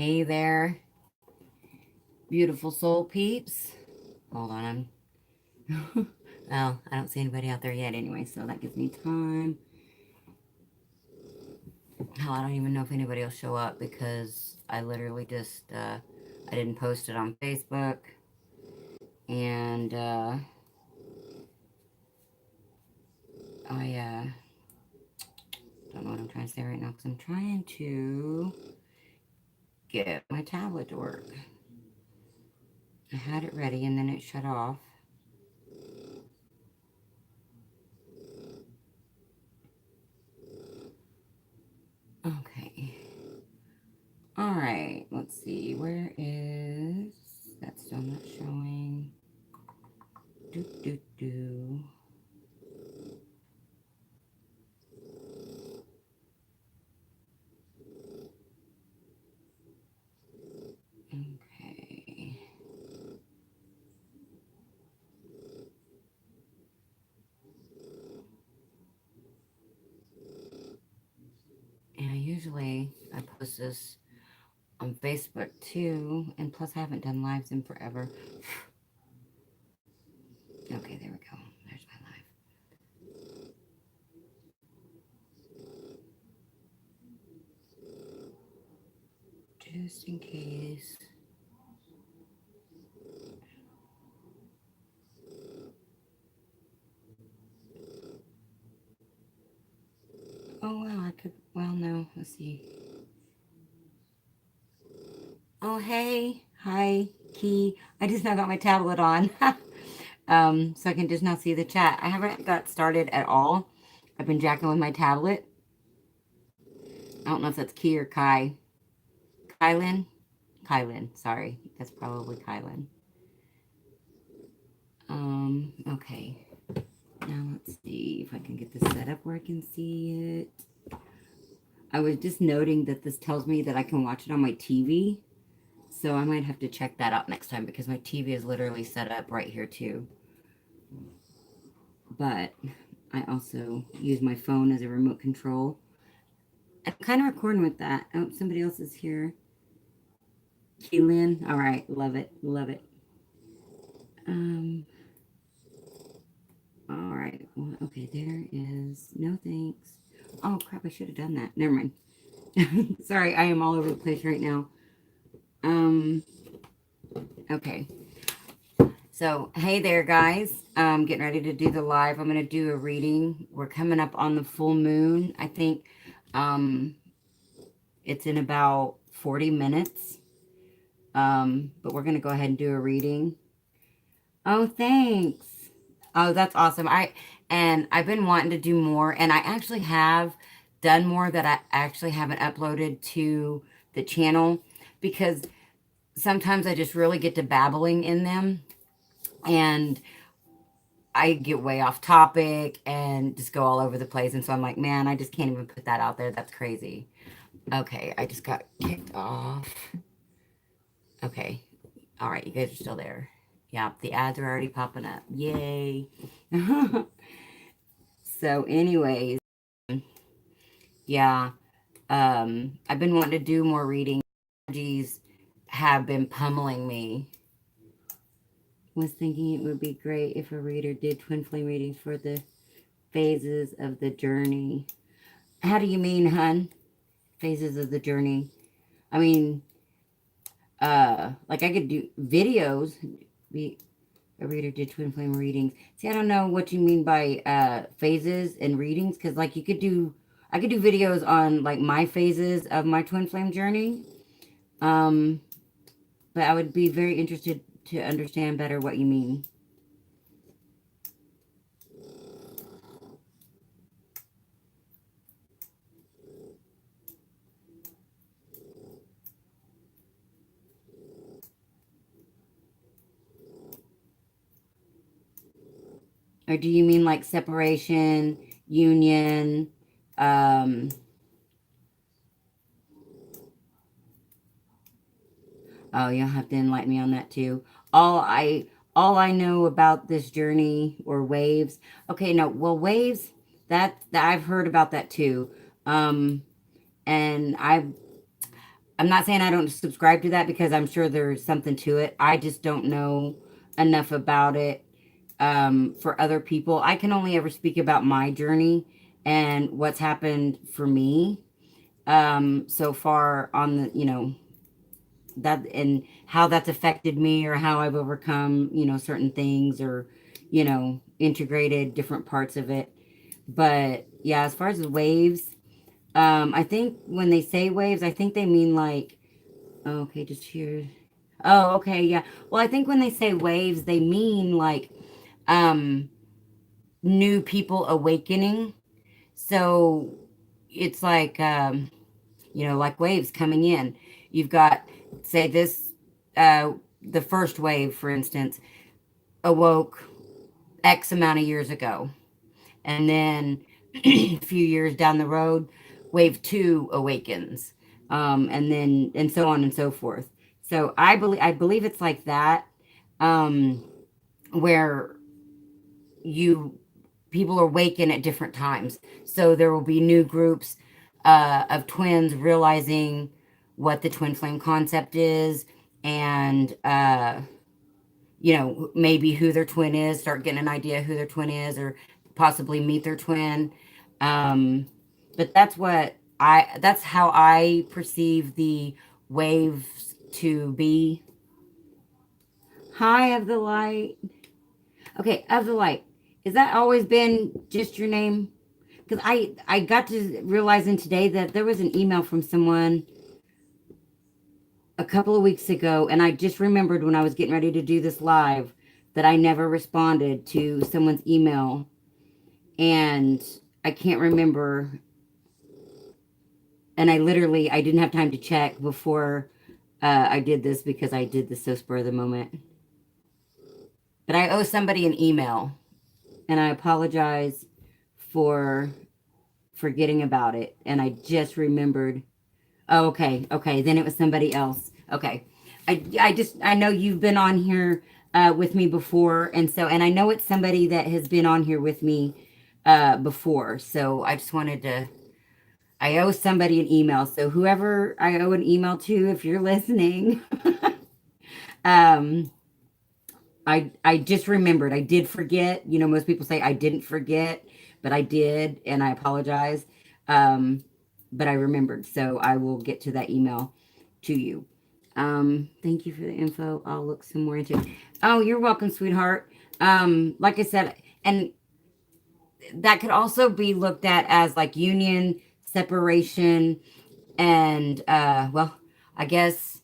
Hey there, beautiful soul peeps. Hold on. Well, I don't see anybody out there yet anyway, so that gives me time. Hell, I don't even know if anybody will show up because I literally just, I didn't post it on Facebook. And, I don't know what I'm trying to say right now because I'm trying to get my tablet to work. I had it ready and then it shut off. Okay. All right, let's see. Where is that? Still not showing. Do do do. Okay. And usually I post this on Facebook too, and plus I haven't done lives in forever. Okay, there we go. There's my live. Just in case. Oh well, I could. Well, no. Let's see. Oh hey, hi, Key. I just now got my tablet on, so I can just now see the chat. I haven't got started at all. I've been jacking with my tablet. I don't know if that's Key or Kai. Kylan? Kylan, sorry. That's probably Kylan. Okay. Now let's see if I can get this set up where I can see it. I was just noting that this tells me that I can watch it on my TV. So I might have to check that out next time because my TV is literally set up right here too. But I also use my phone as a remote control. I'm kind of recording with that. Oh, somebody else is here. Keelan. All right. Love it. Love it. Um, all right. Well, okay, there is no thanks. Oh crap, I should have done that. Never mind. Sorry, I am all over the place right now. Okay. So, hey there guys. Getting ready to do the live. I'm going to do a reading. We're coming up on the full moon. I think it's in about 40 minutes. But we're going to go ahead and do a reading. Oh, thanks. Oh, that's awesome. I've been wanting to do more, and I actually have done more that I actually haven't uploaded to the channel because sometimes I just really get to babbling in them and I get way off topic and just go all over the place. And so I'm like, man, I just can't even put that out there. That's crazy. Okay, I just got kicked off. Okay. All right, you guys are still there. Yeah, the ads are already popping up. Yay. So, anyways, yeah, I've been wanting to do more reading. Energies have been pummeling me. Was thinking it would be great if a reader did twin flame readings for the phases of the journey. How do you mean, hun? Phases of the journey. I mean, like I could do videos. Be a reader did twin flame readings. See, I don't know what you mean by phases and readings, because like I could do videos on like my phases of my twin flame journey. But I would be very interested to understand better what you mean. Or do you mean like separation, union, um, oh, you'll have to enlighten me on that too. All I all I know about this journey or waves. Okay, no, well, waves, that I've heard about that too. And I'm not saying I don't subscribe to that because I'm sure there's something to it. I just don't know enough about it for other people. I can only ever speak about my journey and what's happened for me so far on the, that and how that's affected me or how I've overcome, certain things or, integrated different parts of it. But yeah, as far as the waves, I think when they say waves, I think they mean like, oh, okay, just here. Oh, okay, yeah. Well, I think when they say waves, they mean like um new people awakening. So it's like like waves coming in. You've got, say this, the first wave, for instance, awoke X amount of years ago. And then a few years down the road, wave two awakens. And then, and so on and so forth. So I believe it's like that, um, where you people awaken at different times. So there will be new groups of twins realizing what the twin flame concept is, and maybe who their twin is, start getting an idea who their twin is, or possibly meet their twin. Um, but that's how I perceive the waves to be. Hi, of the light. Okay, of the light. Has that always been just your name? Because I got to realizing today that there was an email from someone a couple of weeks ago, and I just remembered when I was getting ready to do this live that I never responded to someone's email, and I can't remember. And I didn't have time to check before I did this because I did this so spur of the moment. But I owe somebody an email, and I apologize for forgetting about it. And I just remembered. Oh, okay, okay. Then it was somebody else. Okay, I know you've been on here with me before, and I know it's somebody that has been on here with me before. So I just wanted to. I owe somebody an email. So whoever I owe an email to, if you're listening, um, I just remembered. I did forget. Most people say I didn't forget, but I did, and I apologize. Um, but I remembered, so I will get to that email to you. Thank you for the info. I'll look some more into it. Oh, you're welcome, sweetheart. Like I said, and that could also be looked at as like union, separation, and well, I guess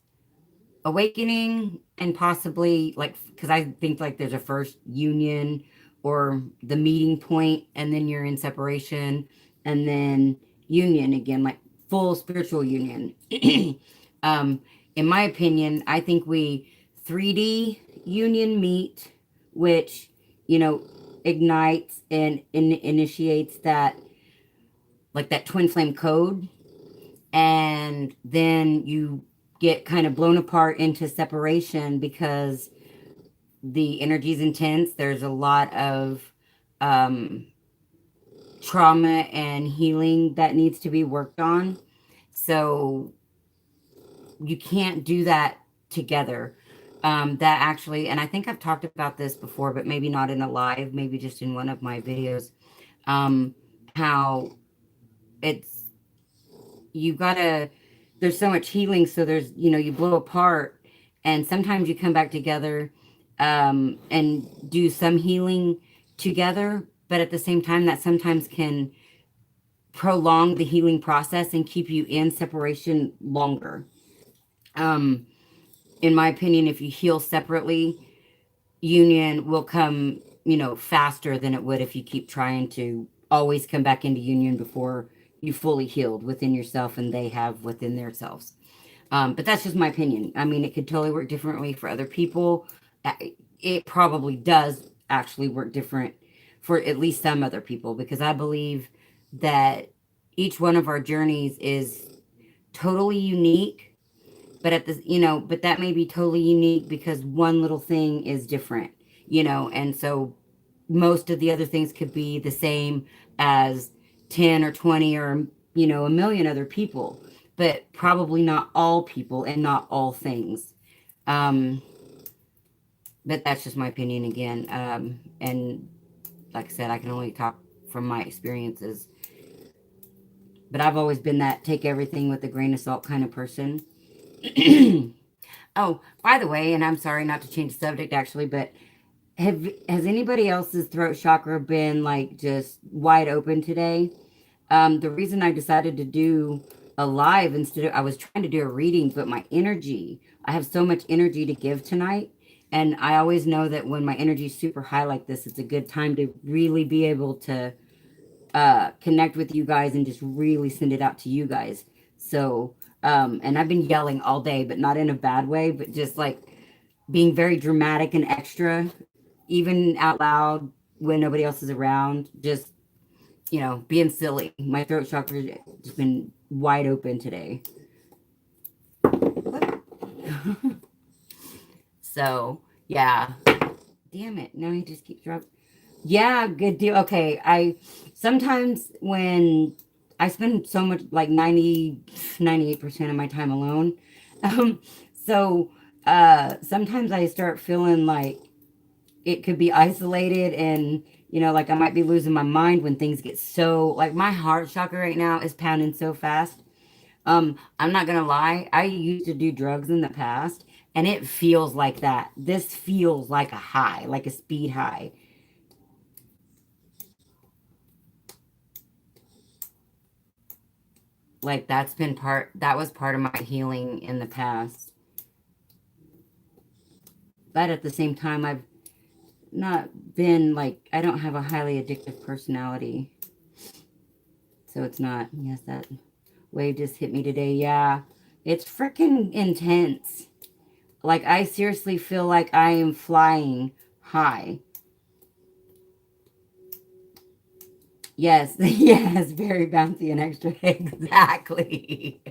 awakening, and possibly like, because I think like there's a first union or the meeting point, and then you're in separation, and then union again, like full spiritual union. um, in my opinion, I think we 3D union meet, which you know ignites and initiates that, like that twin flame code, and then you get kind of blown apart into separation because the energy is intense. There's a lot of um, trauma and healing that needs to be worked on. So you can't do that together. That actually, and I think I've talked about this before, but maybe not in a live, maybe just in one of my videos, um, how it's you gotta there's so much healing, so there's you blow apart, and sometimes you come back together and do some healing together, but at the same time that sometimes can prolong the healing process and keep you in separation longer. um in my opinion, if you heal separately, union will come faster than it would if you keep trying to always come back into union before you fully healed within yourself and they have within themselves. But that's just my opinion. I mean, it could totally work differently for other people. It probably does actually work different for at least some other people, because I believe that each one of our journeys is totally unique, but but that may be totally unique because one little thing is different, and so most of the other things could be the same as 10 or 20 or a million other people. but probably not all people and not all things. Um, but that's just my opinion again. And like I said, I can only talk from my experiences. But I've always been that take everything with a grain of salt kind of person. Oh, by the way, and I'm sorry not to change the subject actually, but has anybody else's throat chakra been like just wide open today? The reason I decided to do a live instead of I was trying to do a reading, but my energy, I have so much energy to give tonight. And I always know that when my energy is super high like this, it's a good time to really be able to connect with you guys and just really send it out to you guys. So, and I've been yelling all day, but not in a bad way, but just like being very dramatic and extra, even out loud when nobody else is around, just, being silly. My throat chakra has just been wide open today. So, yeah. Damn it. No, he just keeps dropping. Yeah, good deal. Okay. I sometimes when I spend so much like 98% of my time alone. Um, so sometimes I start feeling like it could be isolated and like I might be losing my mind when things get so like my heart chakra right now is pounding so fast. I'm not gonna lie, I used to do drugs in the past and it feels like that. This feels like a high, like a speed high. Like that was part of my healing in the past. But at the same time, I've not been like, I don't have a highly addictive personality. So it's not, yes, that wave just hit me today. Yeah, it's freaking intense. Like, I seriously feel like I am flying high. Yes, yes, very bouncy and extra. Exactly.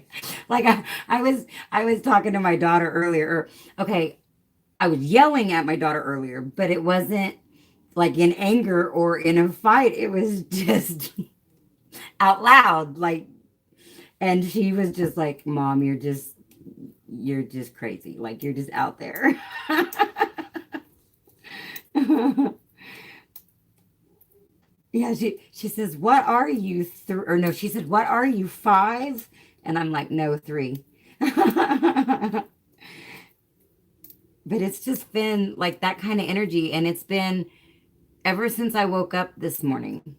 Like I was talking to my daughter earlier. Okay, I was yelling at my daughter earlier, but it wasn't like in anger or in a fight. It was just out loud. Like, and she was just like, Mom, you're just crazy. Like, you're just out there. Yeah, she says, "What are you or no, she said, "What are you, 5?" And I'm like, "No, 3." But it's just been like that kind of energy and it's been ever since I woke up this morning.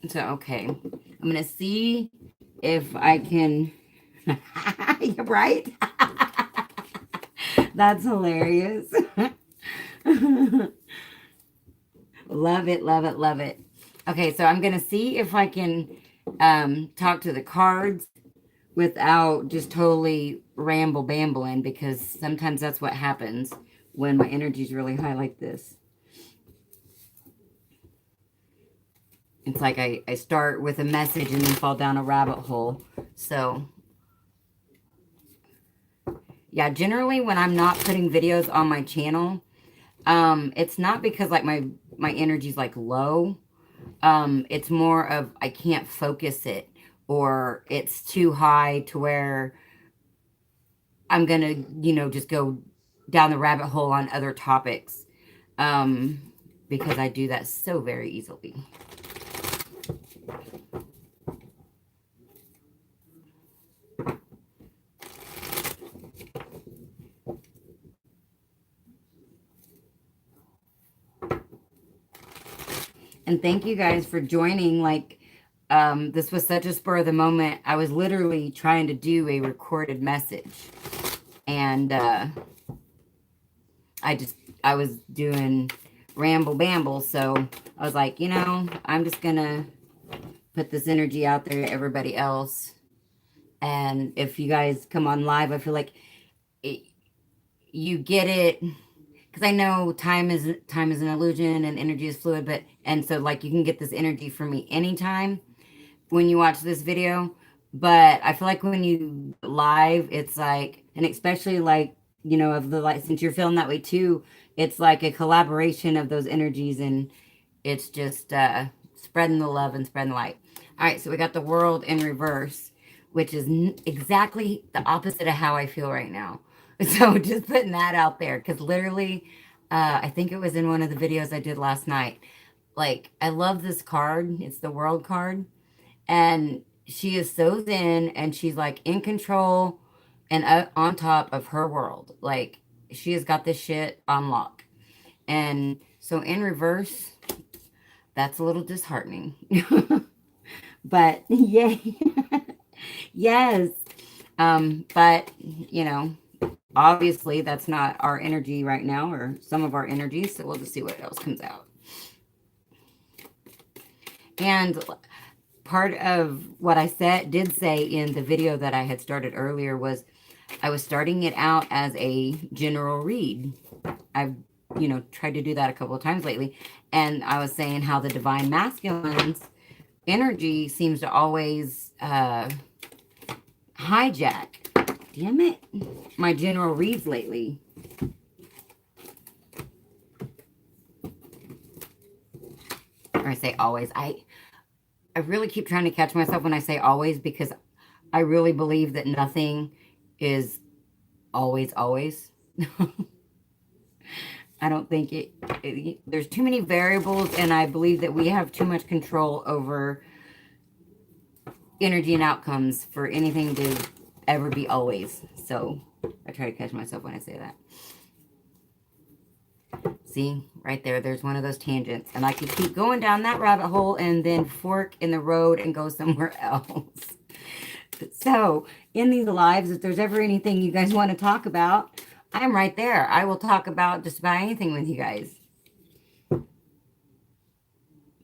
So, okay. I'm going to see if I can right? That's hilarious. Love it, love it, love it. Okay, so I'm going to see if I can talk to the cards without just totally ramble bambling because sometimes that's what happens when my energy is really high like this. It's like I start with a message and then fall down a rabbit hole. So, yeah, generally when I'm not putting videos on my channel, it's not because like my energy's like low. It's more of I can't focus it or it's too high to where I'm gonna, just go down the rabbit hole on other topics. Because I do that so very easily. And thank you guys for joining. Like, this was such a spur of the moment. I was literally trying to do a recorded message. And I was doing ramble bamble. So I was like, I'm just going to put this energy out there to everybody else. And if you guys come on live, I feel like you get it because I know time is an illusion and energy is fluid, and so like you can get this energy from me anytime when you watch this video. But I feel like when you live, it's like, and especially like, of the light, since you're feeling that way too, it's like a collaboration of those energies and it's just spreading the love and spreading the light. All right, so we got the world in reverse, which is exactly the opposite of how I feel right now. So just putting that out there, because literally, I think it was in one of the videos I did last night. Like, I love this card. It's the world card. And she is so zen and she's like in control and on top of her world. Like, she has got this shit on lock. And so in reverse, that's a little disheartening. But yay. Yes. But you know, obviously that's not our energy right now, or some of our energy, so we'll just see what else comes out. And part of what I did say in the video that I had started earlier was I was starting it out as a general read. I've, tried to do that a couple of times lately. And I was saying how the divine masculine's energy seems to always hijack, damn it, my general reads lately. Or I say always. I really keep trying to catch myself when I say always, because I really believe that nothing is always. I don't think there's too many variables, and I believe that we have too much control over energy and outcomes for anything to ever be always. So I try to catch myself when I say that. See, right there's one of those tangents. And I could keep going down that rabbit hole and then fork in the road and go somewhere else. So, in these lives, if there's ever anything you guys want to talk about, I'm right there. I will talk about just about anything with you guys.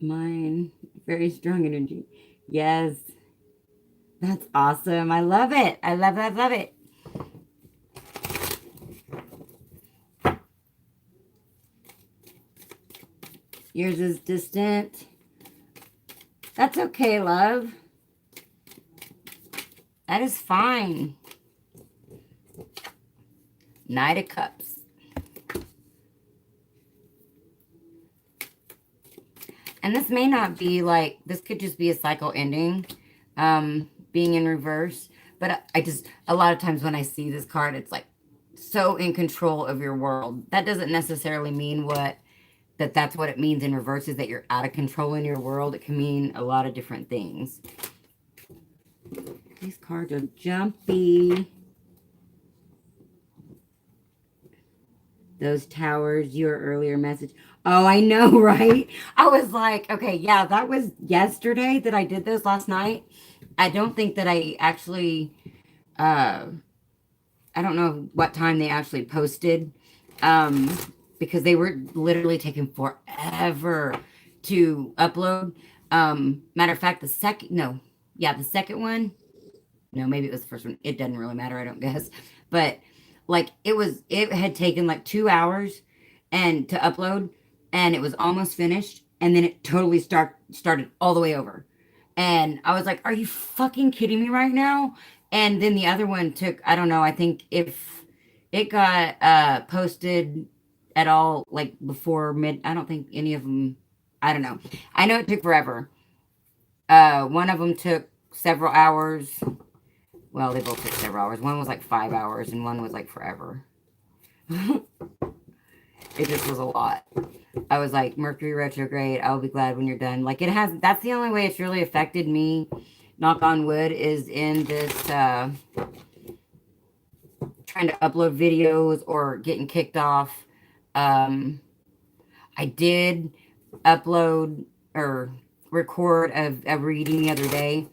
Mine, very strong energy. Yes. That's awesome. I love it. I love it. Yours is distant. That's okay, love. That is fine. Knight of Cups. And this may not be like, this could just be a cycle ending, being in reverse. But a lot of times when I see this card, it's like so in control of your world. That doesn't necessarily mean that's what it means in reverse, is that you're out of control in your world. It can mean a lot of different things. These cards are jumpy. Those towers, your earlier message. Oh, I know, right? I was like, okay, yeah, that was yesterday that I did those last night. I don't think that I actually, I don't know what time they actually posted, because they were literally taking forever to upload. Matter of fact, the second one, no, maybe it was the first one. It doesn't really matter, I don't guess. But like it had taken like 2 hours and to upload, and it was almost finished, and then it totally started all the way over. And I was like, are you fucking kidding me right now? And then the other one took, I don't know, I think if it got posted at all, like before I don't think any of them, I don't know. I know it took forever. One of them took several hours. Well, they both took several hours. One was like 5 hours and one was like forever. It just was a lot. I was like, Mercury retrograde, I'll be glad when you're done. Like, that's the only way it's really affected me, knock on wood, is in this, trying to upload videos or getting kicked off. I did upload or record a reading the other day,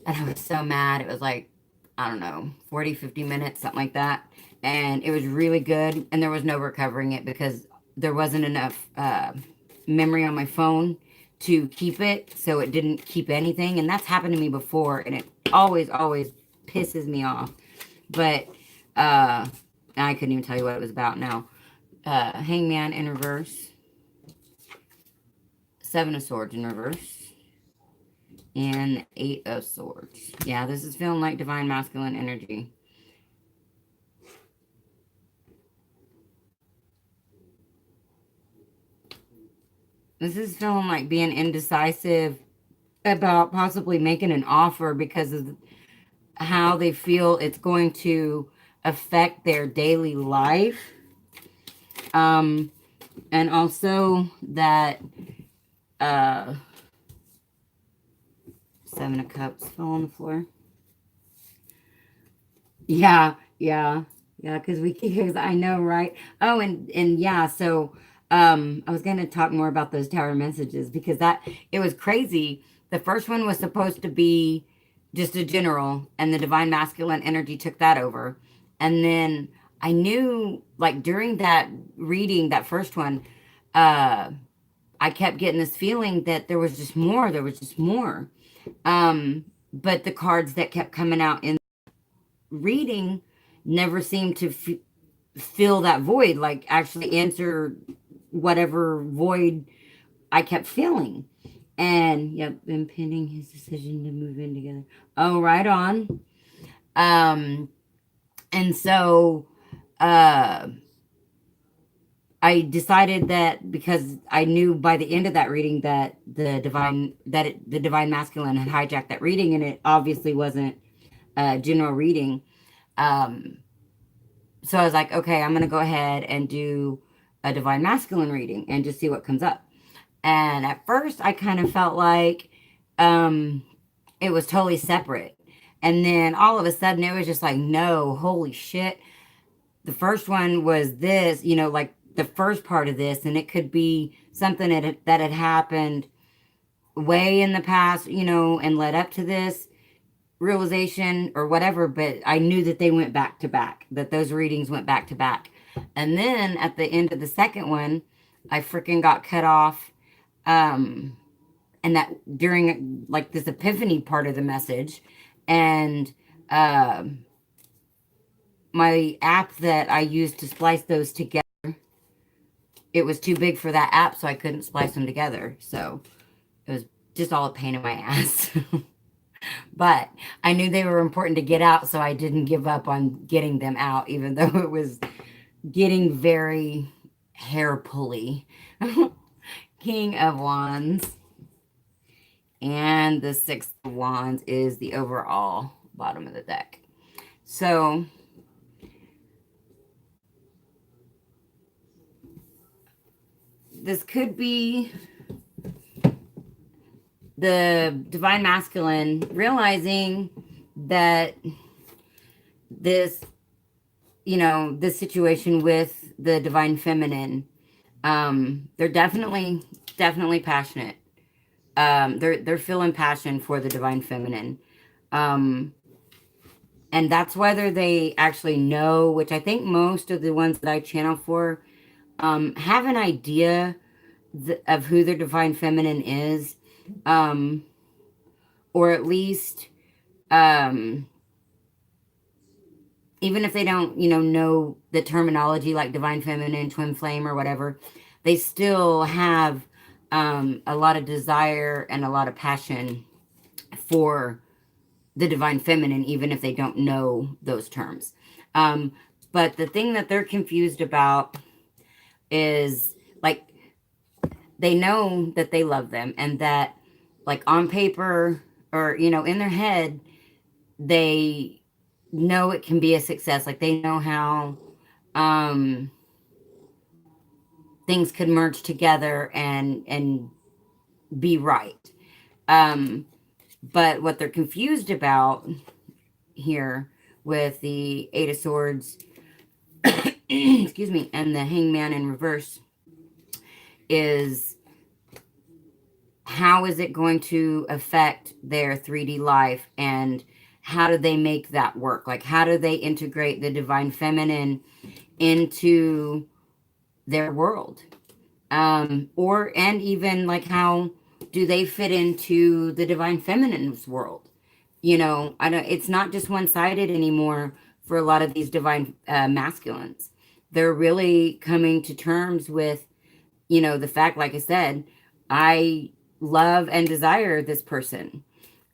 and I was so mad. It was like, I don't know, 40, 50 minutes, something like that. And it was really good, and there was no recovering it because there wasn't enough memory on my phone to keep it, so it didn't keep anything. And that's happened to me before, and it always pisses me off. But I couldn't even tell you what it was about now. Hangman in reverse. Seven of Swords in reverse. And Eight of Swords. Yeah, this is feeling like divine masculine energy. This is feeling like being indecisive about possibly making an offer because of how they feel it's going to affect their daily life. And also that Seven of Cups fell on the floor. Yeah, yeah, yeah. Because I know, right? Oh, and yeah. So, I was gonna talk more about those tower messages because that it was crazy. The first one was supposed to be just a general, and the divine masculine energy took that over. And then I knew, like during that reading, that first one, uh, I kept getting this feeling that there was just more. There was just more. But the cards that kept coming out in reading never seemed to fill that void, like actually answer whatever void I kept feeling. And yep, impending his decision to move in together. Oh, right on. Um, and so uh I decided that because I knew by the end of that reading that the divine masculine had hijacked that reading, and it obviously wasn't a general reading. Um, so I was like, okay, I'm gonna go ahead and do a divine masculine reading and just see what comes up. And at first, I kind of felt like um, it was totally separate, and then all of a sudden, it was just like, no, holy shit! The first one was this, like the first part of this, and it could be something that had happened way in the past, and led up to this realization or whatever. But I knew that they went back to back, that those readings went back to back. And then at the end of the second one, I freaking got cut off. And that during like this epiphany part of the message, and my app that I used to splice those together, it was too big for that app, so I couldn't splice them together. So it was just all a pain in my ass. But I knew they were important to get out, so I didn't give up on getting them out, even though it was getting very hair pulley. King of Wands. And the Six of Wands is the overall bottom of the deck. So this could be the divine masculine realizing that this, this situation with the divine feminine, they're definitely passionate. They're feeling passion for the divine feminine. And that's whether they actually know, which I think most of the ones that I channel for have an idea of who their divine feminine is, or at least even if they don't, know the terminology like divine feminine, twin flame, or whatever, they still have a lot of desire and a lot of passion for the divine feminine, even if they don't know those terms. But the thing that they're confused about is like they know that they love them, and that like on paper or in their head they know it can be a success. Like they know how things could merge together and be right. But what they're confused about here with the Eight of Swords, excuse me, and the Hangman in reverse is how is it going to affect their 3D life, and how do they make that work? Like, how do they integrate the divine feminine into their world? And even like, how do they fit into the divine feminine's world? It's not just one-sided anymore for a lot of these divine masculines. They're really coming to terms with, the fact, like I said, I love and desire this person.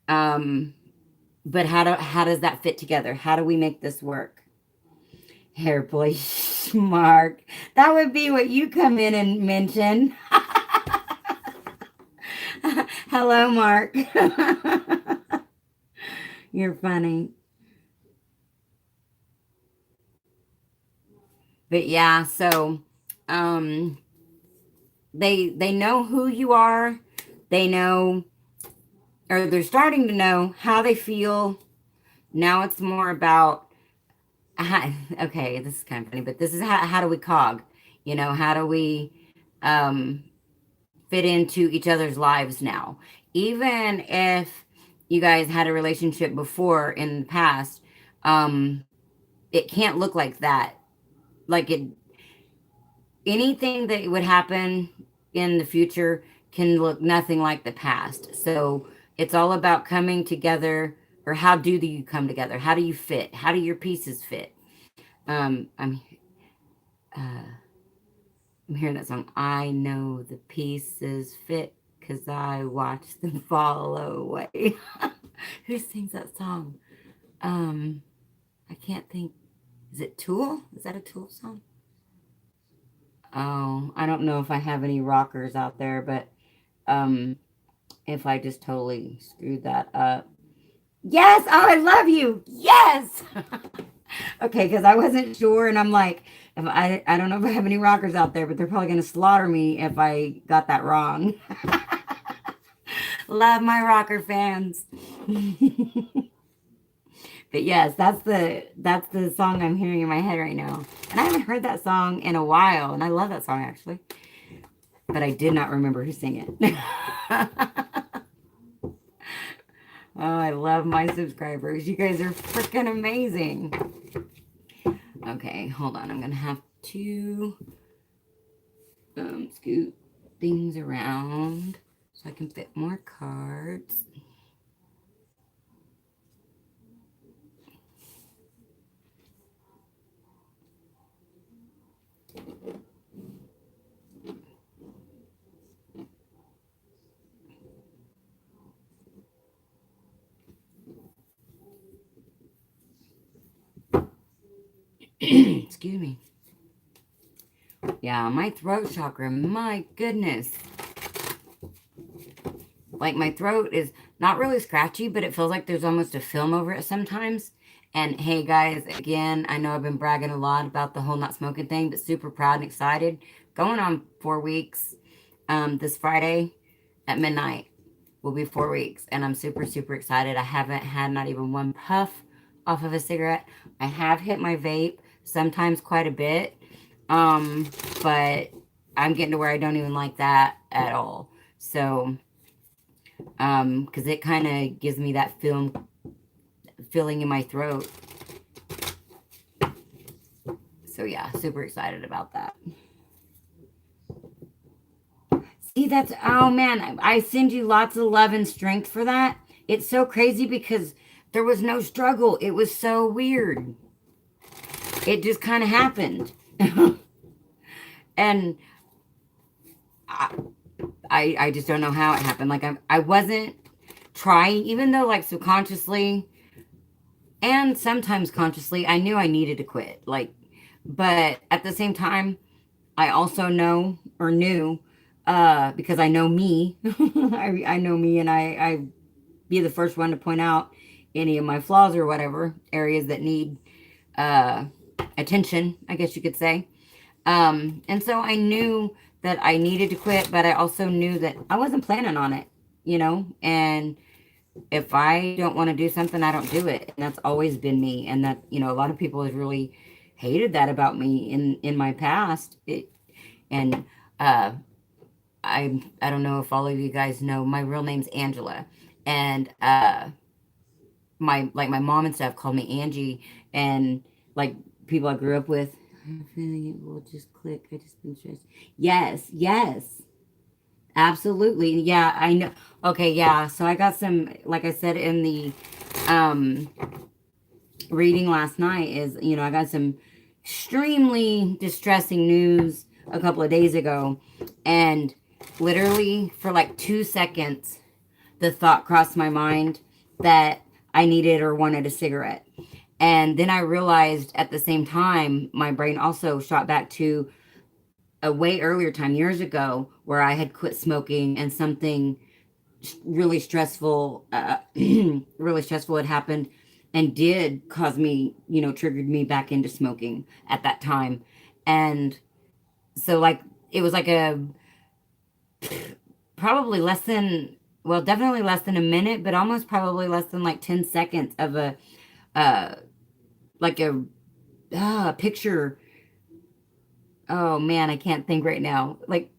But how does that fit together? How do we make this work? Hair boy Mark. That would be what you come in and mention. Hello, Mark. You're funny. But yeah, so um they know who you are. They know, or they're starting to know how they feel. Now it's more about how, okay, this is kind of funny, but this is how do we cog? You know, how do we um fit into each other's lives now? Even if you guys had a relationship before in the past, um it can't look like that. Like it, anything that would happen in the future can look nothing like the past. So it's all about coming together, or how do you come together? How do you fit? How do your pieces fit? I'm I'm hearing that song. I know the pieces fit because I watch them fall away. Who sings that song? Um, I can't think. Is it Tool? Is that a Tool song? Oh, I don't know if I have any rockers out there, but um, if I just totally screwed that up. Yes! Oh, I love you! Yes! Okay, because I wasn't sure, and I'm like, if I don't know if I have any rockers out there, but they're probably gonna slaughter me if I got that wrong. Love my rocker fans. But yes, that's the song I'm hearing in my head right now. And I haven't heard that song in a while, and I love that song actually. But I did not remember who sang it. Oh, I love my subscribers. You guys are freaking amazing. Okay, hold on. I'm gonna have to scoot things around so I can fit more cards. Excuse me. Yeah, my throat chakra, my goodness. Like my throat is not really scratchy, but it feels like there's almost a film over it sometimes. And hey guys, again, I know I've been bragging a lot about the whole not smoking thing, but super proud and excited. Going on 4 weeks. This Friday at midnight will be 4 weeks, and I'm super, super excited. I haven't had not even one puff off of a cigarette. I have hit my vape, sometimes quite a bit. But I'm getting to where I don't even like that at all. So, because it kind of gives me that feeling in my throat. So yeah, super excited about that. See, that's, oh man, I send you lots of love and strength for that. It's so crazy because there was no struggle. It was so weird. It just kind of happened. And I, I just don't know how it happened. Like I wasn't trying, even though like subconsciously and sometimes consciously, I knew I needed to quit. Like, but at the same time, I also know or knew, because I know me. I know me, and I be the first one to point out any of my flaws or whatever areas that need uh, attention, I guess you could say. And so I knew that I needed to quit, but I also knew that I wasn't planning on it, you know, and if I don't want to do something, I don't do it. And that's always been me. And that, you know, a lot of people have really hated that about me in my past. And uh, I don't know if all of you guys know, my real name's Angela. And my mom and stuff called me Angie. And like people I grew up with, I'm feeling it will just click. I just been stressed. Yes, yes. Absolutely. Yeah, I know. Okay, yeah. So I got some, like I said in the um reading last night, is, you know, I got some extremely distressing news a couple of days ago, and literally for like 2 seconds the thought crossed my mind that I needed or wanted a cigarette. And then I realized at the same time my brain also shot back to a way earlier time, years ago, where I had quit smoking and something really stressful, really stressful had happened and did cause me, triggered me back into smoking at that time. And so like, it was like a, probably less than, well, definitely less than a minute, but almost probably less than like 10 seconds of a, uh, like a picture. Oh man, I can't think right now. Like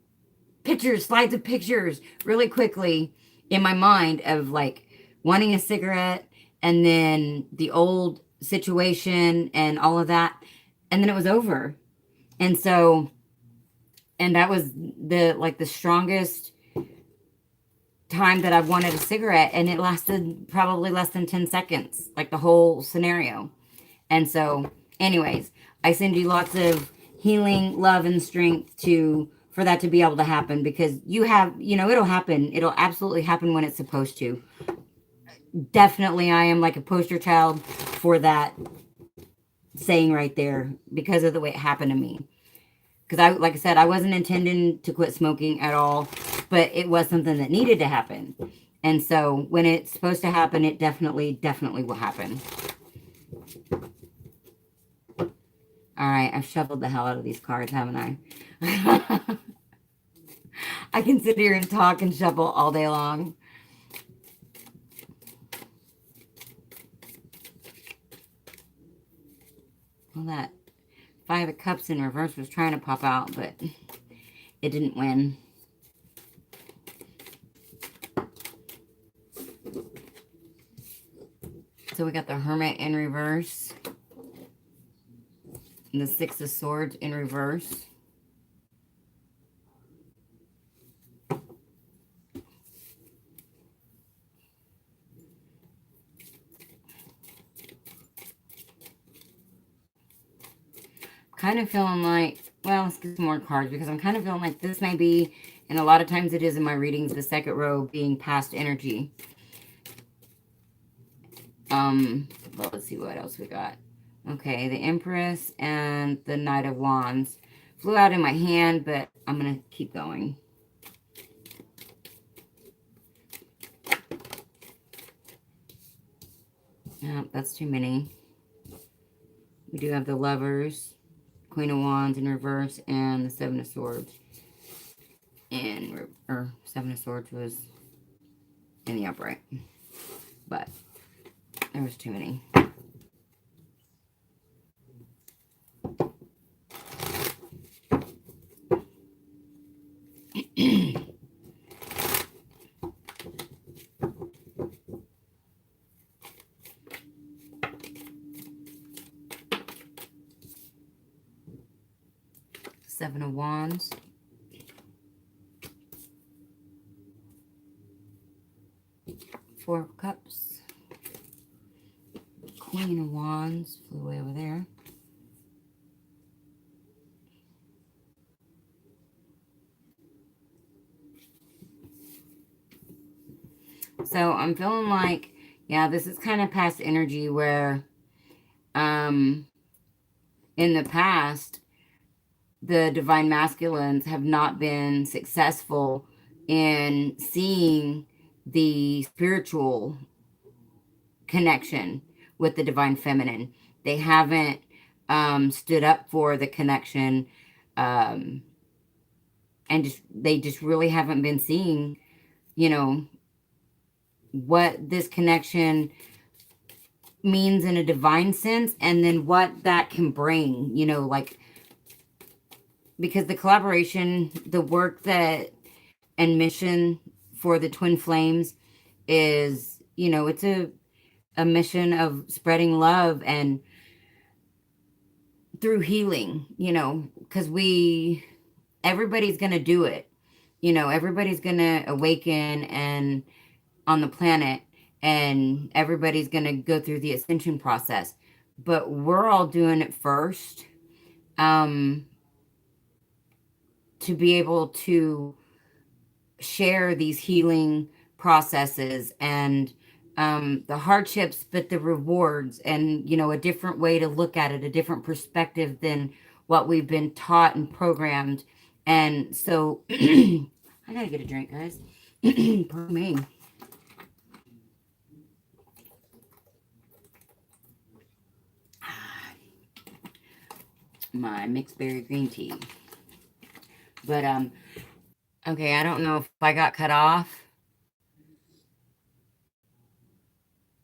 pictures, slides of pictures really quickly in my mind of like wanting a cigarette and then the old situation and all of that. And then it was over. And so, and that was the strongest time that I wanted a cigarette, and it lasted probably less than 10 seconds, like the whole scenario. And so, anyways, I send you lots of healing, love, and strength to for that to be able to happen, because you have, it'll happen. It'll absolutely happen when it's supposed to. Definitely, I am like a poster child for that saying right there because of the way it happened to me. Because like I said, I wasn't intending to quit smoking at all, but it was something that needed to happen. And so when it's supposed to happen, it definitely will happen. All right, I've shuffled the hell out of these cards, haven't I? I can sit here and talk and shuffle all day long. Well, that Five of Cups in reverse was trying to pop out, but it didn't win. So we got the Hermit in reverse. And the Six of Swords in reverse. Kind of feeling like, well, let's get some more cards, because I'm kind of feeling like this may be, and a lot of times it is in my readings, the second row being past energy. Well, let's see what else we got. Okay, the Empress and the Knight of Wands flew out in my hand, but I'm going to keep going. Oh, that's too many. We do have the Lovers, Queen of Wands in reverse, and the Seven of Swords. Or Seven of Swords was in the upright. But there was too many. Seven of Wands. Four of Cups. Queen of Wands flew way over there. So I'm feeling like, yeah, this is kind of past energy where in the past, the divine masculines have not been successful in seeing the spiritual connection with the divine feminine. They haven't stood up for the connection, and they just really haven't been seeing, what this connection means in a divine sense, and then what that can bring, like, because the collaboration, the work that and mission for the Twin Flames is, it's a mission of spreading love and through healing, because everybody's going to do it. Everybody's going to awaken and on the planet, and everybody's going to go through the ascension process, but we're all doing it first, to be able to share these healing processes and the hardships, but the rewards, and a different way to look at it, a different perspective than what we've been taught and programmed. And so I gotta get a drink, guys. Pardon me. my mixed berry green tea. But okay, I don't know if I got cut off.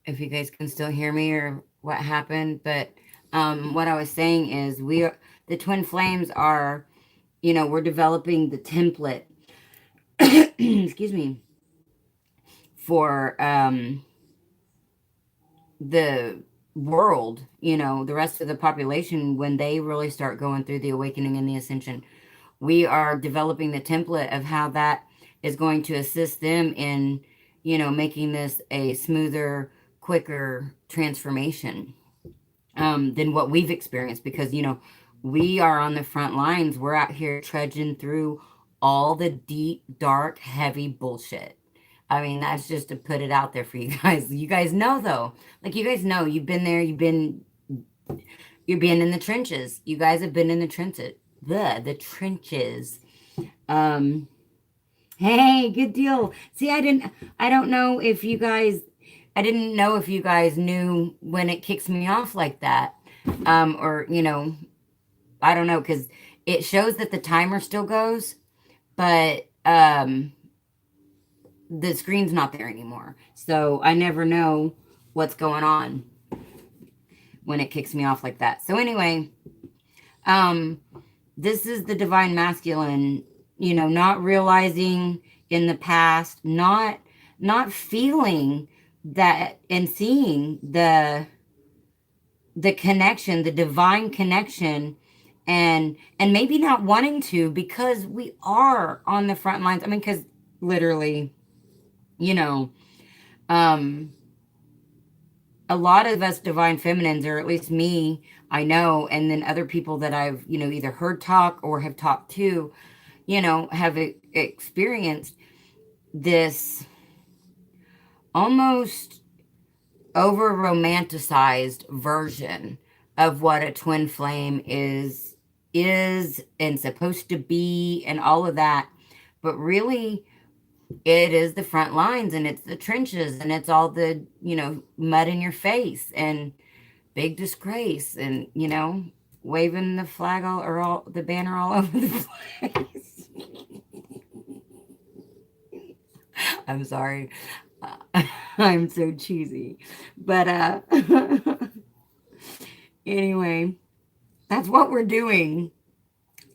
If you guys can still hear me or what happened, but what I was saying is the twin flames are, we're developing the template excuse me, for the world, the rest of the population, when they really start going through the awakening and the ascension. We are developing the template of how that is going to assist them in, making this a smoother, quicker transformation than what we've experienced. Because, we are on the front lines. We're out here trudging through all the deep, dark, heavy bullshit. I mean, that's just to put it out there for you guys. You guys know, though. Like, you guys know, you've been there. You're being in the trenches. You guys have been in the trenches. The trenches. Hey, good deal. See, I didn't know if you guys knew when it kicks me off like that. Or, I don't know, because it shows that the timer still goes, but the screen's not there anymore. So I never know what's going on when it kicks me off like that. So anyway, this is the divine masculine, not realizing in the past, not feeling that and seeing the connection, the divine connection, and maybe not wanting to, because we are on the front lines. I mean, because literally, a lot of us divine feminines, or at least me, I know, and then other people that I've, either heard talk or have talked to, have experienced this almost over romanticized version of what a twin flame is and supposed to be and all of that. But really, it is the front lines, and it's the trenches, and it's all the, mud in your face and big disgrace, and, waving the flag all the banner all over the place. I'm sorry. I'm so cheesy. But anyway, that's what we're doing.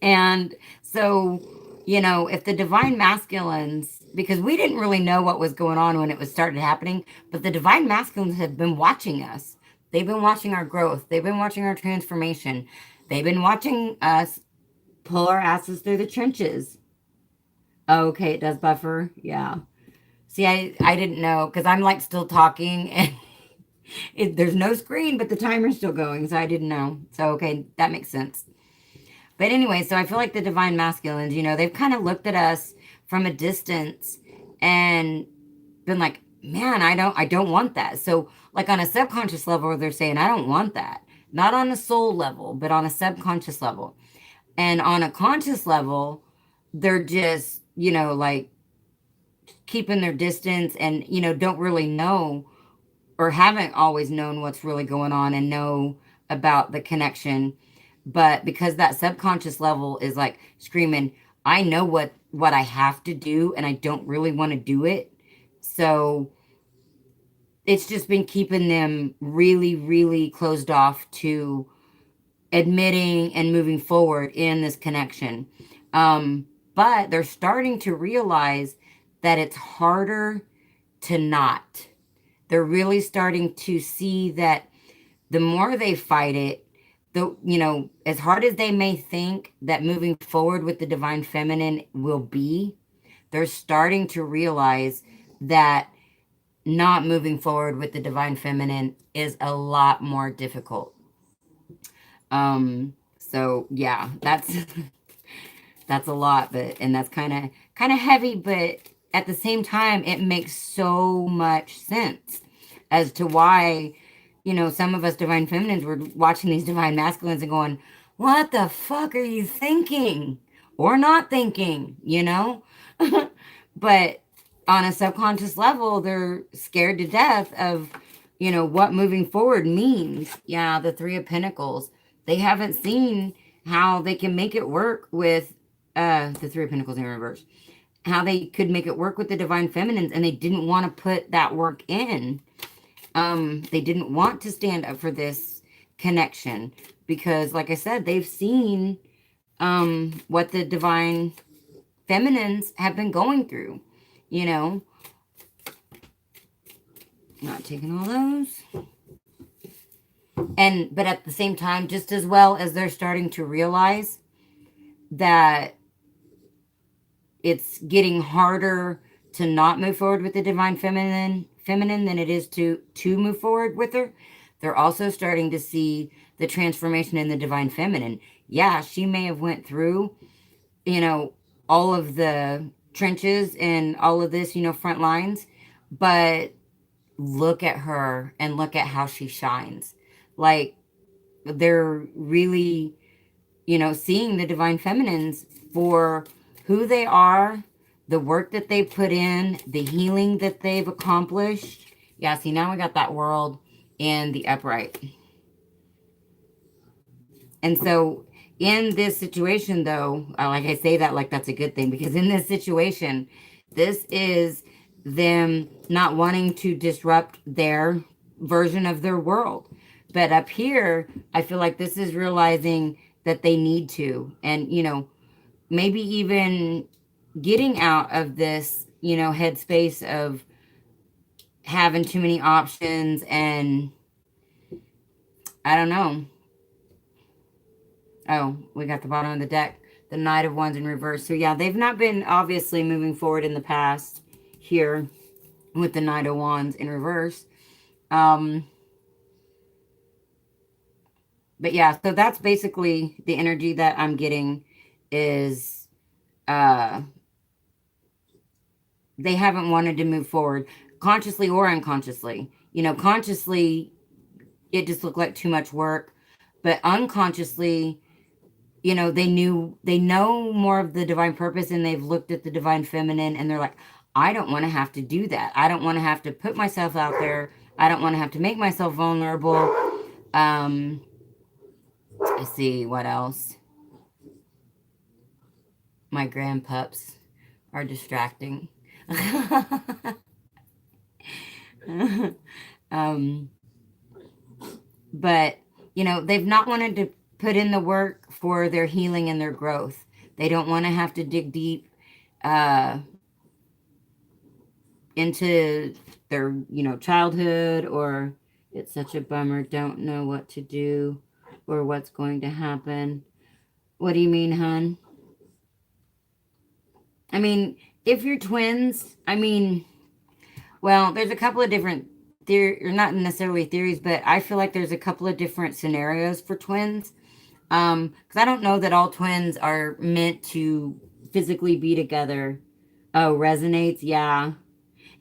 And so, if the divine masculines, because we didn't really know what was going on when it was started happening, but the divine masculines have been watching us. They've been watching our growth. They've been watching our transformation. They've been watching us pull our asses through the trenches. Okay, it does buffer. Yeah. See, I didn't know, because I'm like still talking, and there's no screen, but the timer's still going. So I didn't know. So, okay, that makes sense. But anyway, so I feel like the divine masculines, they've kind of looked at us from a distance and been like, man, I don't want that. So like on a subconscious level, they're saying, I don't want that. Not on a soul level, but on a subconscious level. And on a conscious level, they're just, like keeping their distance and, don't really know or haven't always known what's really going on and know about the connection. But because that subconscious level is like screaming, I know what I have to do, and I don't really want to do it. So it's just been keeping them really, really closed off to admitting and moving forward in this connection. But they're starting to realize that it's harder to not. They're really starting to see that the more they fight it, as hard as they may think that moving forward with the divine feminine will be, they're starting to realize that not moving forward with the divine feminine is a lot more difficult. So yeah, that's that's a lot, and that's kind of heavy, but at the same time, it makes so much sense as to why, some of us divine feminines were watching these divine masculines and going, what the fuck are you thinking? Or not thinking, But on a subconscious level, they're scared to death of, what moving forward means. Yeah, the Three of Pentacles. They haven't seen how they can make it work with the Three of Pentacles in reverse. How they could make it work with the divine feminines, and they didn't want to put that work in. They didn't want to stand up for this connection because, like I said, they've seen what the divine feminines have been going through, you know. Not taking all those. But at the same time, just as well as they're starting to realize that it's getting harder to not move forward with the divine feminine than it is to move forward with her, they're also starting to see the transformation in the divine feminine. Yeah, she may have went through, you know, all of the trenches and all of this, you know, front lines, but look at her and look at how she shines. Like, they're really, you know, seeing the divine feminines for who they are, the work that they put in, the healing that they've accomplished. Yeah, see, now we got that world in the upright. And so in this situation, though, like I say that like that's a good thing, because in this situation, this is them not wanting to disrupt their version of their world. But up here, I feel like this is realizing that they need to, and, you know, maybe even getting out of this, you know, headspace of having too many options. And I don't know. Oh, we got the bottom of the deck, the Knight of Wands in reverse. So yeah, they've not been obviously moving forward in the past here with the Knight of Wands in reverse. But yeah, so that's basically the energy that I'm getting is they haven't wanted to move forward consciously or unconsciously. You know, consciously, it just looked like too much work, but unconsciously, you know, they know more of the divine purpose, and they've looked at the divine feminine and they're like, I don't want to have to do that. I don't want to have to put myself out there. I don't want to have to make myself vulnerable. Let's see what else. My grandpups are distracting. um, but, you know, they've not wanted to put in the work for their healing and their growth. They don't want to have to dig deep into their, you know, childhood, or it's such a bummer, don't know what to do or what's going to happen. What do you mean, hon? I mean, if you're twins, I mean, well, there's a couple of different theory, or not necessarily theories, but I feel like there's a couple of different scenarios for twins. Because I don't know that all twins are meant to physically be together. Oh, resonates, yeah.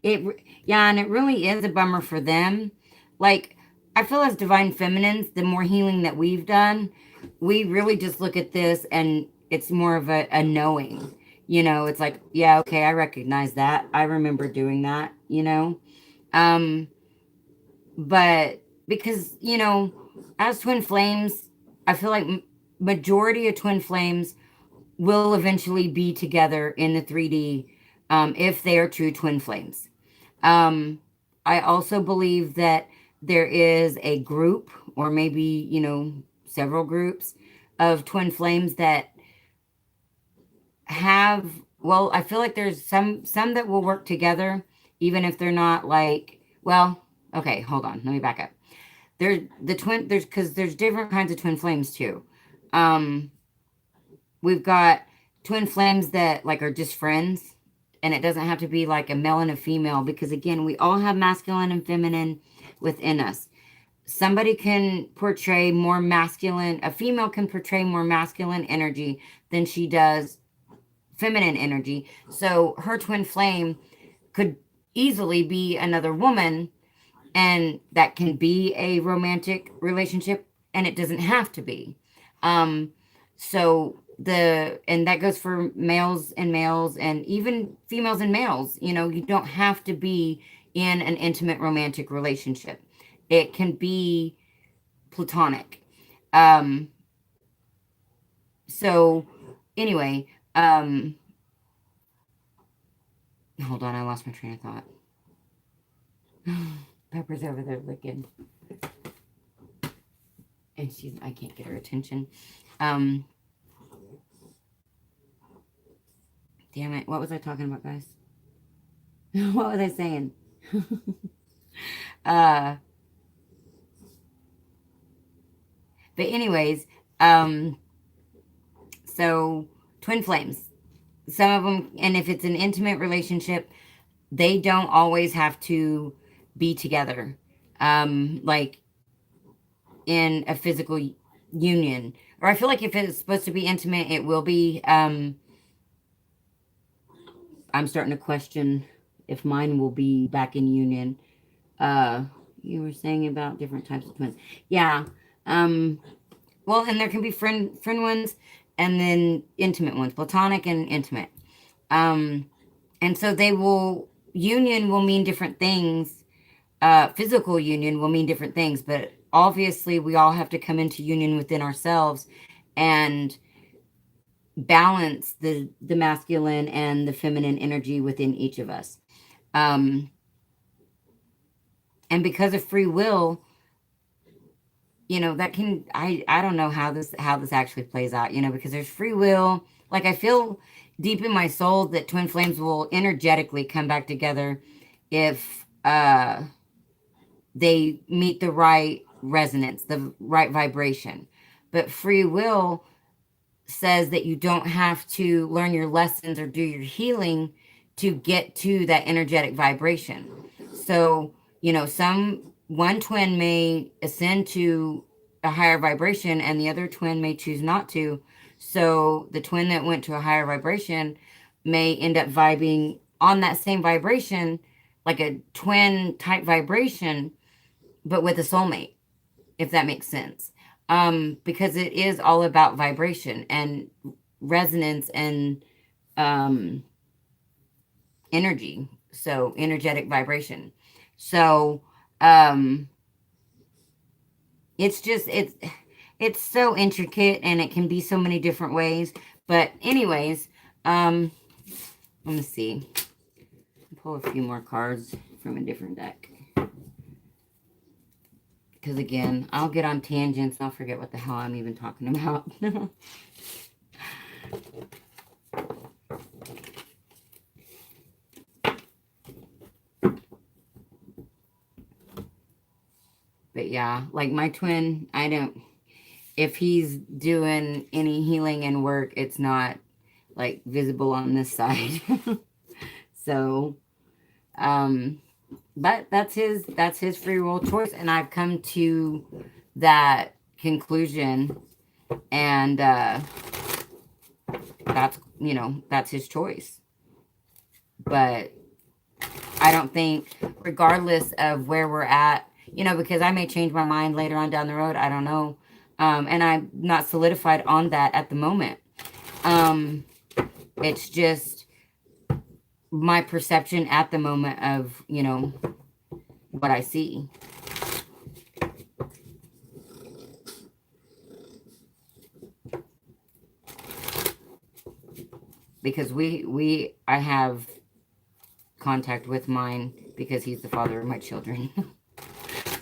Yeah, and it really is a bummer for them. Like, I feel as divine feminines, the more healing that we've done, we really just look at this and it's more of a knowing. You know, it's like, yeah, okay, I recognize that. I remember doing that, you know. Um, but because, you know, as twin flames, I feel like majority of twin flames will eventually be together in the 3D if they are true twin flames. I also believe that there is a group, or maybe, you know, several groups of twin flames that have, well, I feel like there's some that will work together, even if they're not like, well, okay, hold on, let me back up. Because there's different kinds of twin flames too. We've got twin flames that like are just friends, and it doesn't have to be like a male and a female, because again, we all have masculine and feminine within us. Somebody can portray more masculine, a female can portray more masculine energy than she does feminine energy. So her twin flame could easily be another woman, and that can be a romantic relationship, and it doesn't have to be. So and that goes for males and males, and even females and males. You know, you don't have to be in an intimate romantic relationship. It can be platonic. So anyway, hold on, I lost my train of thought. Pepper's over there looking. And I can't get her attention. Damn it. What was I talking about, guys? What was I saying? uh, but anyways, so twin flames. Some of them, and if it's an intimate relationship, they don't always have to be together. Like in a physical union. Or I feel like if it's supposed to be intimate, it will be. I'm starting to question if mine will be back in union. You were saying about different types of twins. Yeah. Well, and there can be friend ones and then intimate ones, platonic and intimate. And so union will mean different things. Physical union will mean different things, but obviously we all have to come into union within ourselves and balance the masculine and the feminine energy within each of us. And because of free will, that can, I don't know how this actually plays out, because there's free will. Like, I feel deep in my soul that twin flames will energetically come back together if they meet the right resonance, the right vibration. But free will says that you don't have to learn your lessons or do your healing to get to that energetic vibration. So, one twin may ascend to a higher vibration and the other twin may choose not to. So the twin that went to a higher vibration may end up vibing on that same vibration, like a twin type vibration, but with a soulmate, if that makes sense. Because it is all about vibration and resonance and energy. So energetic vibration. So it's so intricate and it can be so many different ways. But anyways, let me see. Pull a few more cards from a different deck. Because again, I'll get on tangents and I'll forget what the hell I'm even talking about. But yeah, like my twin, if he's doing any healing and work, it's not like visible on this side. So, but that's his free will choice. And I've come to that conclusion, and that's his choice. But I don't think, regardless of where we're at, because I may change my mind later on down the road, I don't know. And I'm not solidified on that at the moment. It's just my perception at the moment of, what I see. Because I have contact with mine because he's the father of my children.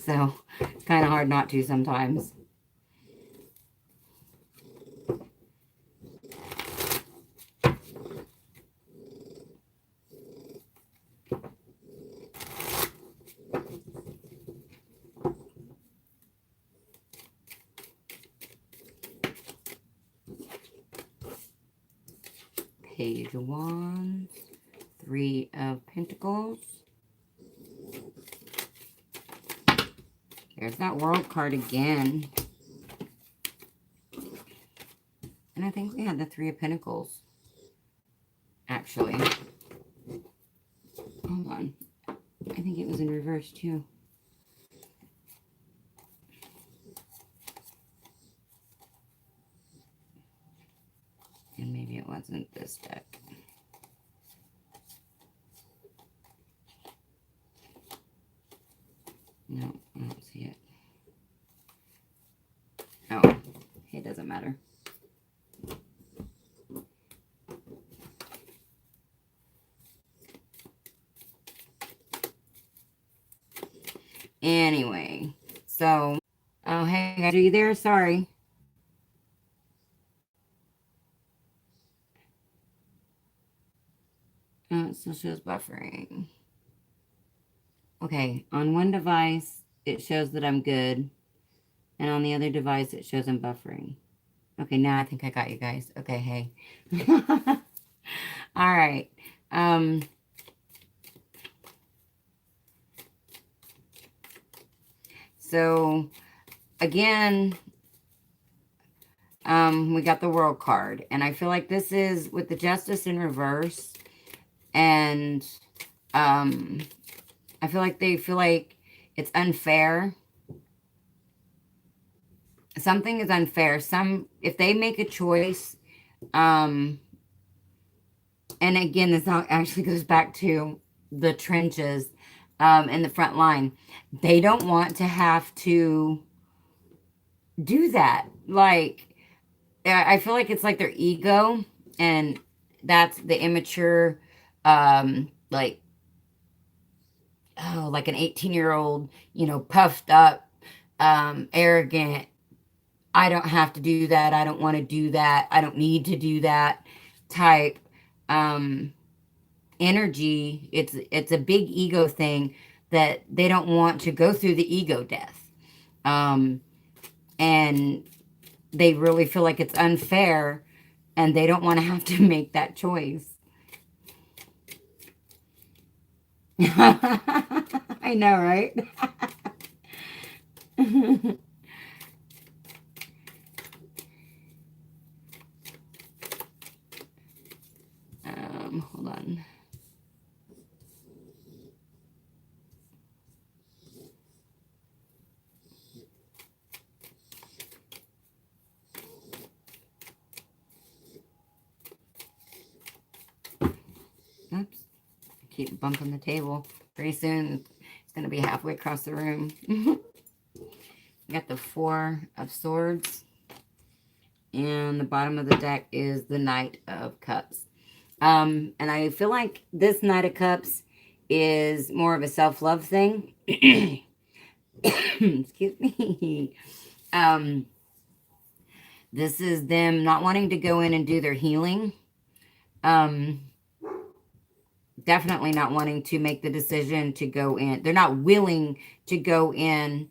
So it's kind of hard not to sometimes. Page of Wands, Three of Pentacles. There's that World card again. And I think we had the Three of Pentacles. Actually. Hold on. I think it was in reverse too. And maybe it wasn't this deck. No, I don't see it. Oh, it doesn't matter. So, oh, hey guys, are you there? Sorry. It still shows buffering. Okay, on one device, it shows that I'm good. And on the other device, it shows I'm buffering. Okay, now I think I got you guys. Okay, hey. All right. So, again, we got the World card. And I feel like this is with the Justice in reverse. And I feel like they feel like it's unfair. Something is unfair. If they make a choice, and again, this actually goes back to the trenches in the front line. They don't want to have to do that. Like, I feel like it's like their ego, and that's the immature, like, oh, like an 18-year-old, puffed up, arrogant. I don't have to do that. I don't want to do that. I don't need to do that type energy. It's a big ego thing that they don't want to go through the ego death. And they really feel like it's unfair, and they don't want to have to make that choice. I know, right? Hold on. Oops. I keep bumping the table. Pretty soon, it's going to be halfway across the room. We got the Four of Swords. And the bottom of the deck is the Knight of Cups. And I feel like this Knight of Cups is more of a self-love thing. Excuse me. This is them not wanting to go in and do their healing. Definitely not wanting to make the decision to go in. They're not willing to go in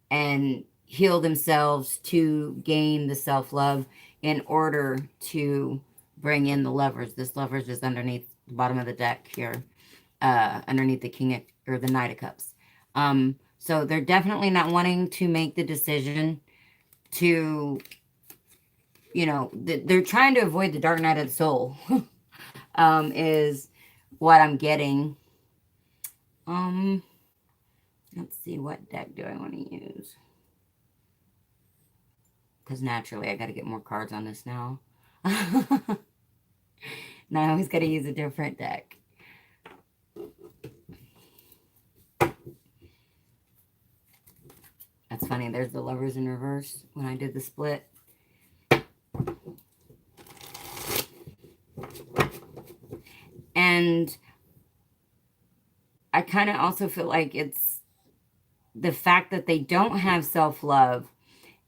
and heal themselves to gain the self-love in order to bring in the Lovers. This Lovers is underneath the bottom of the deck here, underneath the King or the Knight of Cups. So they're definitely not wanting to make the decision to, they're trying to avoid the Dark Night of the Soul, is what I'm getting. Let's see, what deck do I want to use? Because naturally, I got to get more cards on this now. Now I always got to use a different deck. That's funny. There's the Lovers in reverse when I did the split. And I kind of also feel like it's the fact that they don't have self-love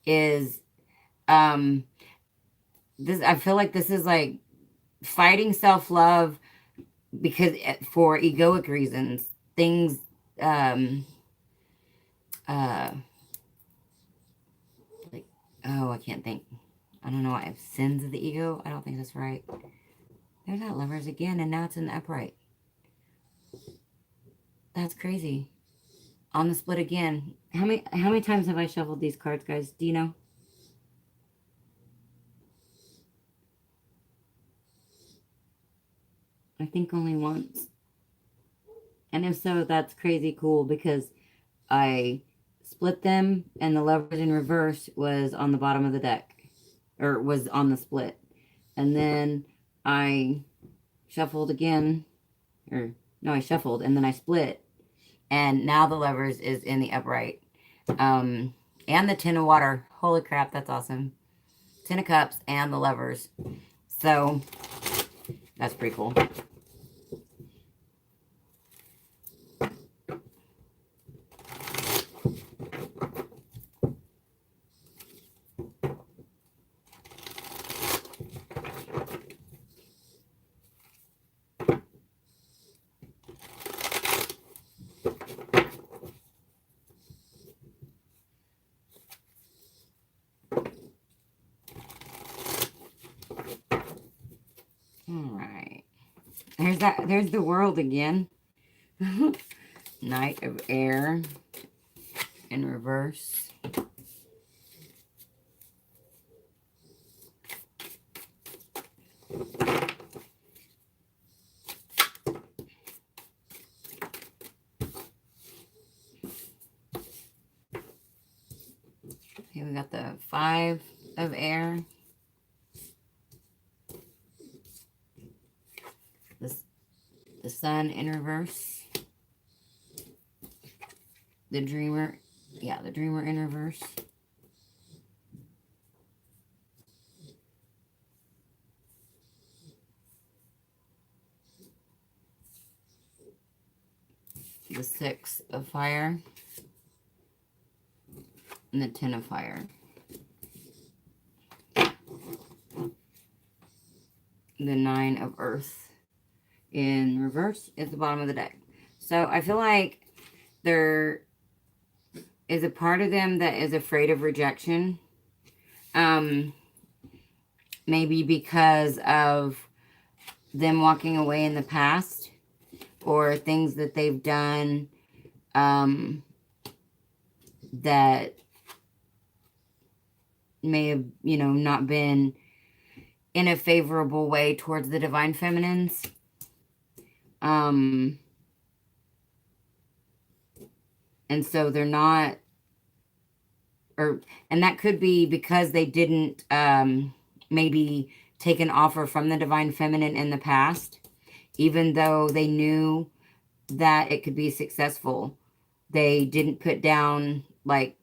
is this. I feel like this is like fighting self-love because for egoic reasons, things like, oh, I can't think. I don't know. I have sins of the ego. I don't think that's right. There's that Lovers again, and now it's in the upright. That's crazy. On the split again. How many times have I shuffled these cards, guys? Do you know? I think only once. And if so, that's crazy cool because I split them and the Lovers in reverse was on the bottom of the deck. Or was on the split. And then I shuffled again. Or, no, I shuffled and then I split. And now the Lovers is in the upright. And the Ten of Water. Holy crap, that's awesome. Ten of Cups and the Lovers. So, that's pretty cool. All right. There's the world again. Knight of Air in reverse. Okay, we got the Five of Air. The Sun in reverse. The Dreamer. Yeah, the Dreamer in reverse. The Six of Fire. And the Ten of Fire. The Nine of Earth in reverse is the bottom of the deck. So I feel like there is a part of them that is afraid of rejection. Maybe because of them walking away in the past or things that they've done that may have, not been in a favorable way towards the divine feminines. And so they're not, and that could be because they didn't maybe take an offer from the divine feminine in the past, even though they knew that it could be successful. They didn't put down like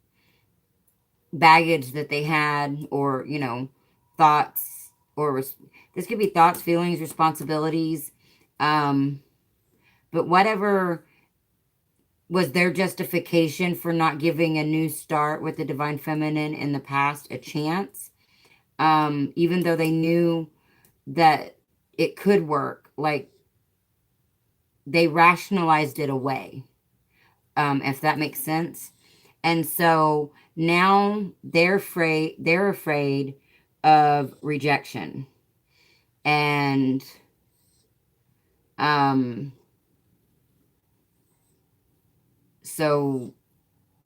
baggage that they had, or thoughts, or this could be thoughts, feelings, responsibilities, but whatever was their justification for not giving a new start with the divine feminine in the past a chance, even though they knew that it could work, like they rationalized it away, if that makes sense. And so now they're afraid of rejection. And so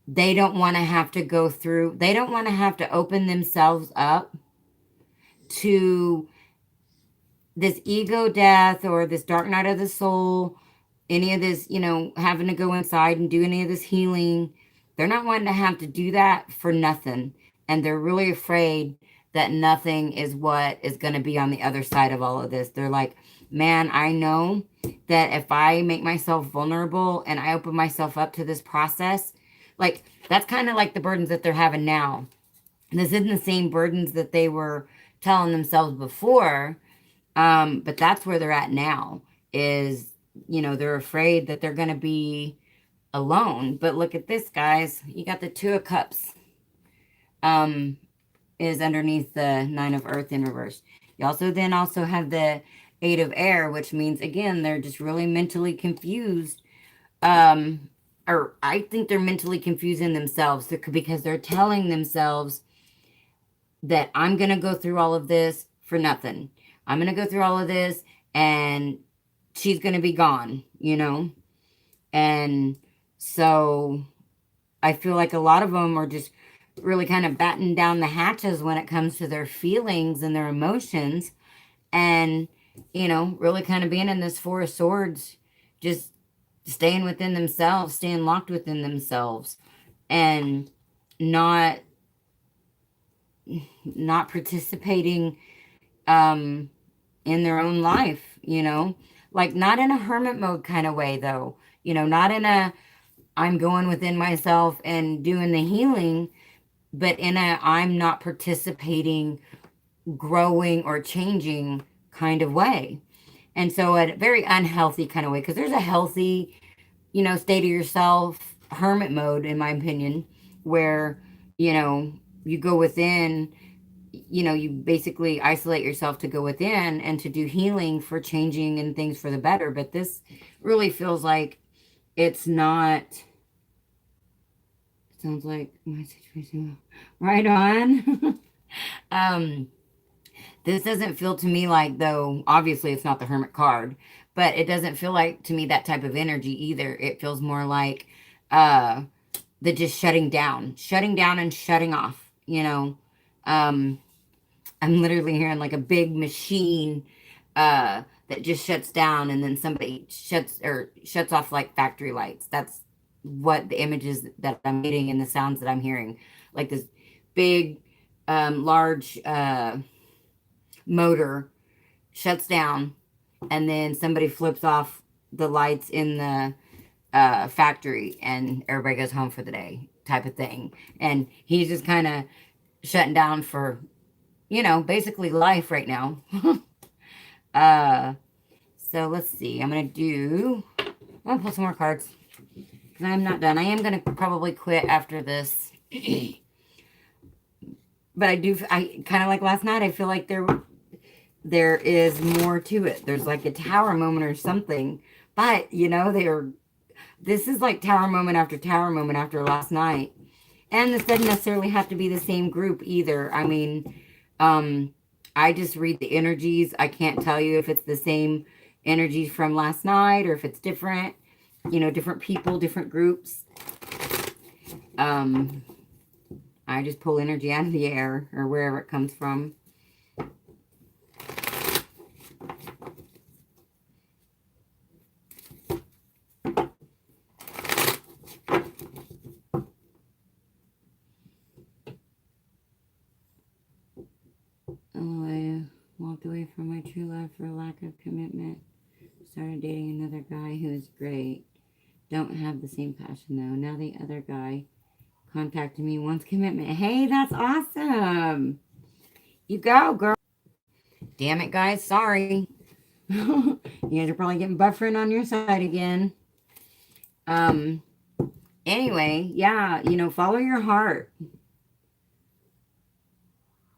they don't want to have to go through, they don't want to have to open themselves up to this ego death or this dark night of the soul, any of this, having to go inside and do any of this healing. They're not wanting to have to do that for nothing. And they're really afraid that nothing is what is going to be on the other side of all of this. They're like, man, I know that if I make myself vulnerable and I open myself up to this process, like that's kind of like the burdens that they're having now. This isn't the same burdens that they were telling themselves before. But that's where they're at now is, they're afraid that they're going to be alone. But look at this, guys. You got the Two of Cups is underneath the Nine of Earth in reverse. You also have the Eight of Air, which means, again, they're just really mentally confused. Or I think they're mentally confusing themselves because they're telling themselves that I'm going to go through all of this for nothing. I'm going to go through all of this and she's going to be gone, And so I feel like a lot of them are just really kind of batting down the hatches when it comes to their feelings and their emotions. And, really kind of being in this Four of Swords, just staying within themselves, staying locked within themselves, and not participating in their own life, like not in a hermit mode kind of way though, not in a I'm going within myself and doing the healing, but in a I'm not participating, growing or changing kind of way. And so a very unhealthy kind of way, because there's a healthy, state of yourself hermit mode, in my opinion, where, you go within, you basically isolate yourself to go within and to do healing for changing and things for the better. But this really feels like it's not, sounds like my situation right on. This doesn't feel to me like, though, obviously it's not the Hermit card, but it doesn't feel like to me that type of energy either. It feels more like uh the just shutting down and shutting off, you know. Um, I'm literally hearing like a big machine that just shuts down and then somebody shuts off like factory lights. That's what the images that I'm getting and the sounds that I'm hearing. Like this big large motor shuts down and then somebody flips off the lights in the factory and everybody goes home for the day type of thing. And he's just kind of shutting down for, you know, basically life right now. uh, so let's see. I'm gonna pull some more cards because I'm not done. I am gonna probably quit after this. But I kind of like last night. I feel like there is more to it. There's like a tower moment or something. But, you know, this is like tower moment after last night. And this doesn't necessarily have to be the same group either. I mean, I just read the energies. I can't tell you if it's the same energies from last night or if it's different, you know, different people, different groups. I just pull energy out of the air or wherever it comes from. Oh, I walked away from my true love for lack of commitment. Started dating another guy who is great. Don't have the same passion though. Now the other guy contacted me, wants commitment. Hey, that's awesome. You go, girl. Damn it, guys. Sorry. You guys are probably getting buffering on your side again. Anyway, yeah, you know, follow your heart.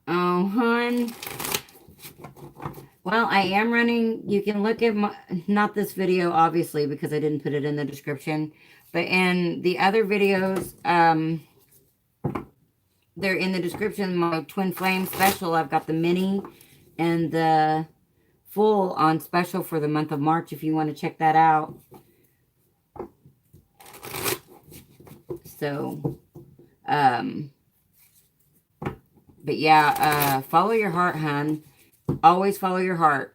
Oh, hun. Well, I am running. You can look at my, not this video, obviously, because I didn't put it in the description. But in the other videos, they're in the description. My Twinflame special, I've got the mini and the full on special for the month of March if you want to check that out. So, but yeah, follow your heart, hun. Always follow your heart.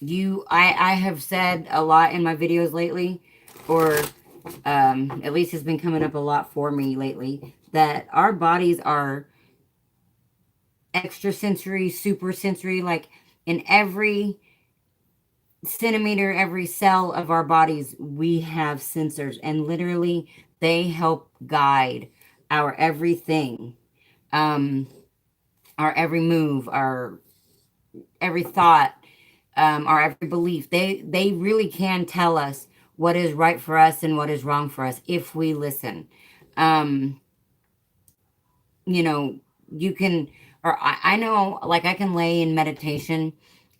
I have said a lot in my videos lately, or at least it's been coming up a lot for me lately, that our bodies are extrasensory, super sensory, like in every centimeter, every cell of our bodies, we have sensors, and literally they help guide our everything, our every move, our every thought, our every belief. They really can tell us what is right for us and what is wrong for us if we listen. You know, you can, or I know, like I can lay in meditation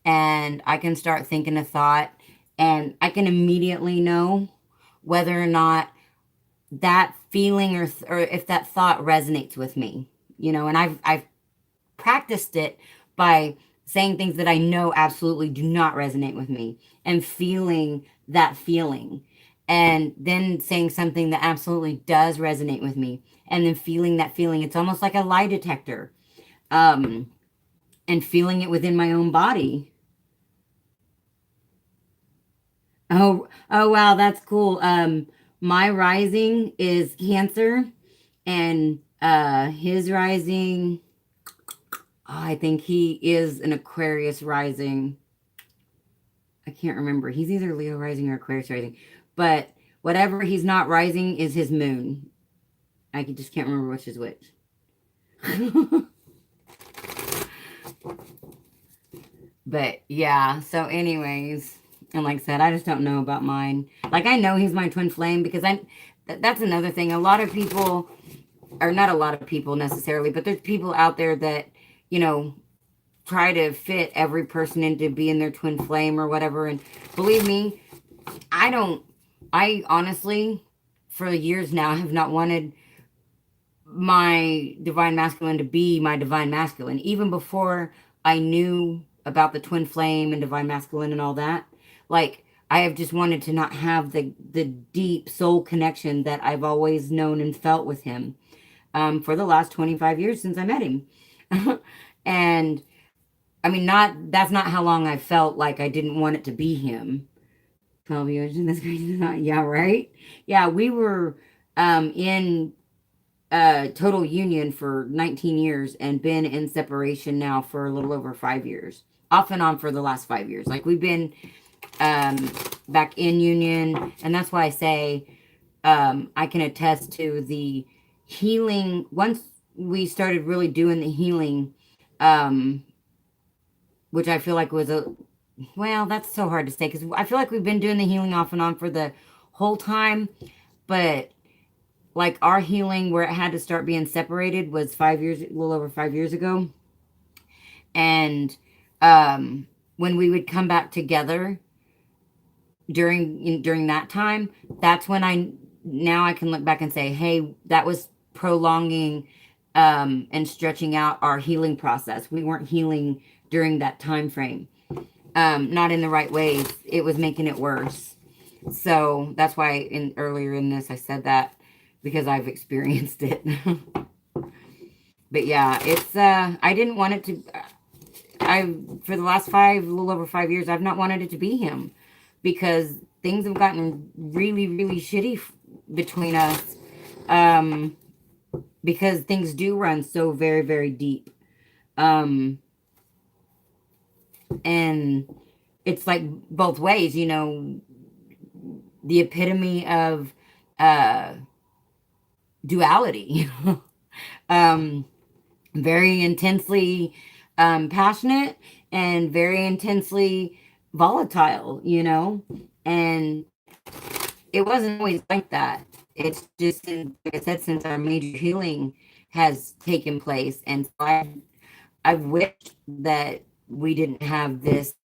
and I can start thinking a thought and I can immediately know whether or not that feeling or if that thought resonates with me, you know. And I've practiced it by saying things that I know absolutely do not resonate with me and feeling that feeling, and then saying something that absolutely does resonate with me and then feeling that feeling. It's almost like a lie detector, and feeling it within my own body. Oh wow, that's cool. My rising is Cancer, and his rising, I think he is an Aquarius rising. I can't remember. He's either Leo rising or Aquarius rising. But whatever he's not rising is his moon. I just can't remember which is which. But yeah, so anyways, and like I said, I just don't know about mine. Like I know he's my twin flame because that's another thing. A lot of people, or not a lot of people necessarily, but there's people out there that, you know, try to fit every person into being their twin flame or whatever. And believe me, I honestly, for years now, have not wanted my divine masculine to be my divine masculine. Even before I knew about the twin flame and divine masculine and all that, like I have just wanted to not have the deep soul connection that I've always known and felt with him for the last 25 years since I met him. And I mean, not that's not how long I felt like I didn't want it to be him. 12 years in this crazy. Yeah, right. Yeah, we were in total union for 19 years and been in separation now for a little over 5 years, off and on for the last 5 years. Like we've been um, back in union, and that's why I say I can attest to the healing. Once we started really doing the healing, um, which I feel like was a well, that's so hard to say because I feel like we've been doing the healing off and on for the whole time, but like our healing where it had to start being separated was 5 years, a little over 5 years ago. And when we would come back together during that time, that's when I can look back and say, hey, that was prolonging and stretching out our healing process. We weren't healing during that time frame, not in the right ways. It was making it worse. So that's why earlier in this I said that because I've experienced it. But yeah, it's I didn't want it to. I for the last a little over 5 years, I've not wanted it to be him because things have gotten really, really shitty between us. Because things do run so very, very deep. And it's like both ways, you know, the epitome of duality. um, very intensely passionate and very intensely volatile, you know, and it wasn't always like that. It's just, like I said, since our major healing has taken place, and so I've wished that we didn't have this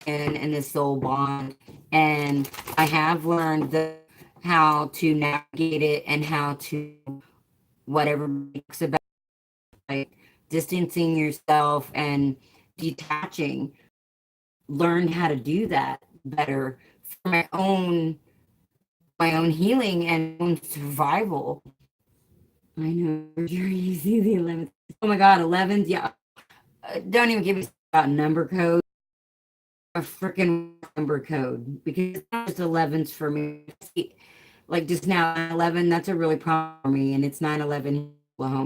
and this soul bond, and I have learned how to navigate it and how to whatever talks about like distancing yourself and detaching. Learn how to do that better for my own healing and own survival. I know you're easy the 11th. Oh my god, 11th, yeah. Don't even give me about number code. A freaking number code because it's not just 11s for me. Like just now 11, that's a really problem for me, and it's 9/11 in Oklahoma.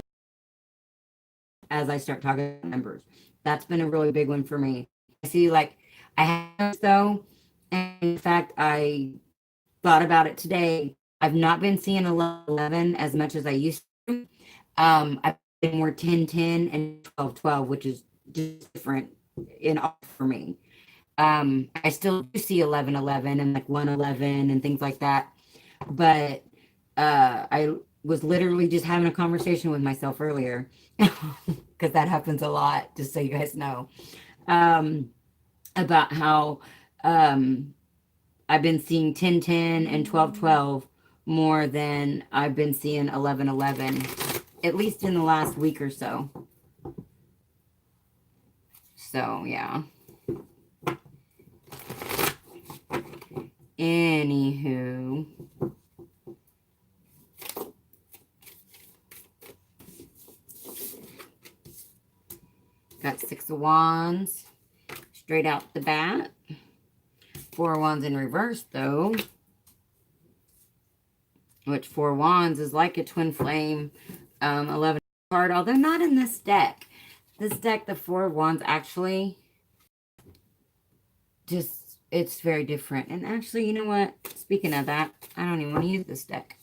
As I start talking about numbers, that's been a really big one for me. I see, like I have though, and in fact, I thought about it today. I've not been seeing 11 as much as I used to. I've been more 10/10 and 12/12, which is just different in all for me. I still do see 11/11 and like 1/11 and things like that. But I was literally just having a conversation with myself earlier because that happens a lot, just so you guys know, about how I've been seeing 10/10 and 12/12 more than I've been seeing 11/11, at least in the last week or so. So, yeah. Anywho. Got 6 of Wands straight out the bat. 4 of Wands in reverse, though. Which 4 of Wands is like a twin flame 11 card, although not in this deck. This deck, the 4 of Wands, actually just, it's very different. And actually, you know what? Speaking of that, I don't even want to use this deck.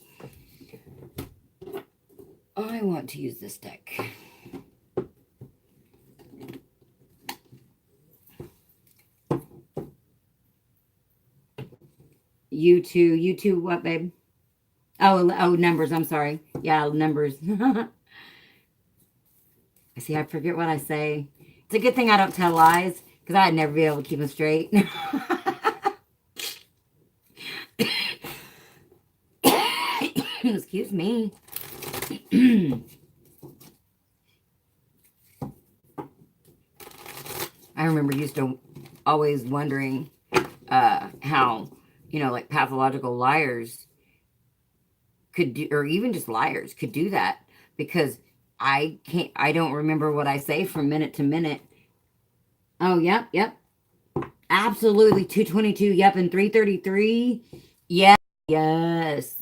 I want to use this deck. You two, what, babe? Oh, numbers. I'm sorry. Yeah, numbers. See, I forget what I say. It's a good thing I don't tell lies because I'd never be able to keep them straight. Excuse me. I remember used to always wondering how, you know, like pathological liars could do, or even just liars could do that, because I don't remember what I say from minute to minute. Oh, yep, yep. Absolutely. 222. Yep. And 333. Yes. Yes.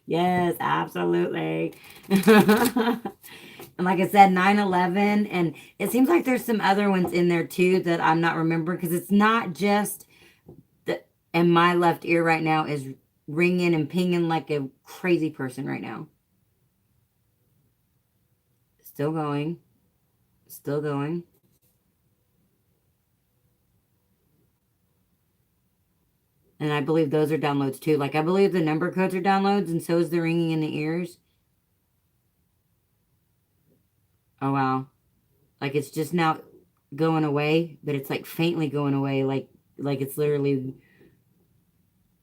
Yes, absolutely. And like I said, 9/11, and it seems like there's some other ones in there too that I'm not remembering, because it's not just the, and my left ear right now is ringing and pinging like a crazy person right now. Still going. Still going. And I believe those are downloads too. Like I believe the number codes are downloads, and so is the ringing in the ears. Oh wow. Like it's just now going away, but it's like faintly going away, like it's literally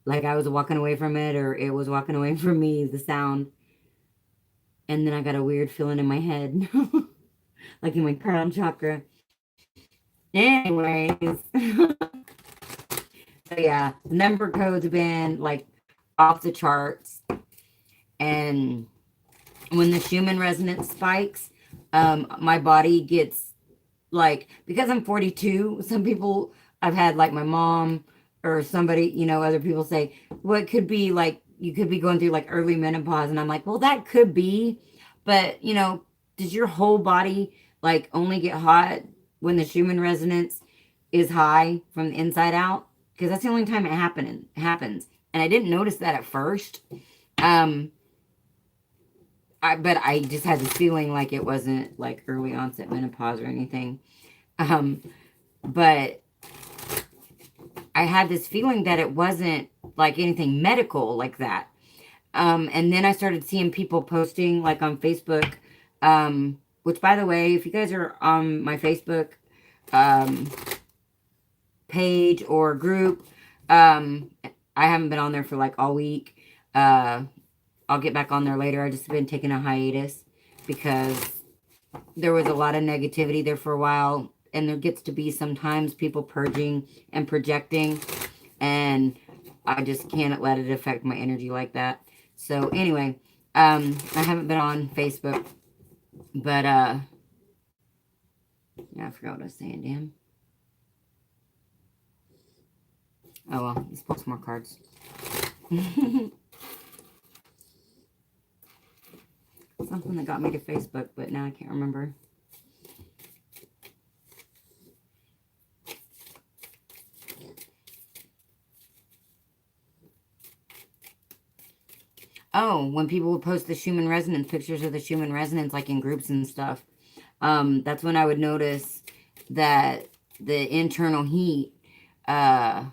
like I was walking away from it, or it was walking away from me, the sound. And then I got a weird feeling in my head, like in my crown chakra. Anyways, so yeah, the number codes have been like off the charts. And when the Schumann resonance spikes, my body gets like, because I'm 42, some people, I've had like my mom or somebody, you know, other people say, well, it could be like, you could be going through like early menopause. And I'm like, well, that could be, but you know, does your whole body like only get hot when the Schumann resonance is high from the inside out? Because that's the only time happens. And I didn't notice that at first. Um, but I just had this feeling like it wasn't like early onset menopause or anything. Um, but I had this feeling that it wasn't like anything medical like that. And then I started seeing people posting like on Facebook, which by the way, if you guys are on my Facebook um, page or group, I haven't been on there for like all week. I'll get back on there later. I just been taking a hiatus because there was a lot of negativity there for a while, and there gets to be sometimes people purging and projecting, and I just can't let it affect my energy like that. So anyway, I haven't been on Facebook, but yeah, I forgot what I was saying. Damn. Oh well, let's pull some more cards. Something that got me to Facebook, but now I can't remember. Oh, when people would post the Schumann resonance, pictures of the Schumann resonance, like in groups and stuff, that's when I would notice that the internal heat had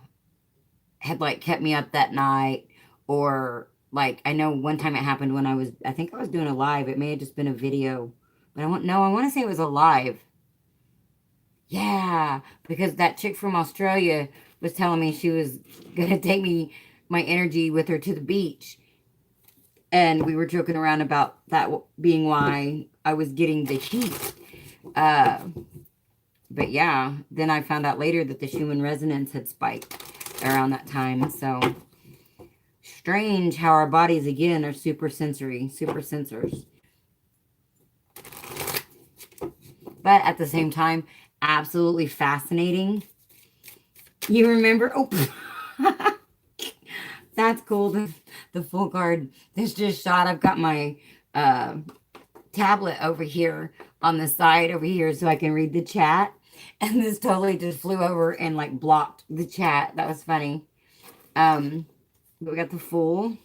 like kept me up that night. Or like, I know one time it happened when I think I was doing a live. It may have just been a video, but I want to say it was a live. Yeah, because that chick from Australia was telling me she was gonna take me, my energy with her to the beach. And we were joking around about that being why I was getting the heat. Uh, but yeah, then I found out later that the Schumann resonance had spiked around that time. So strange how our bodies again are super sensory, super sensors. But at the same time, absolutely fascinating. You remember? Oh, that's cool. The full card. This just shot. I've got my tablet over here on the side over here so I can read the chat. And this totally just flew over and like blocked the chat. That was funny. But we got the Fool.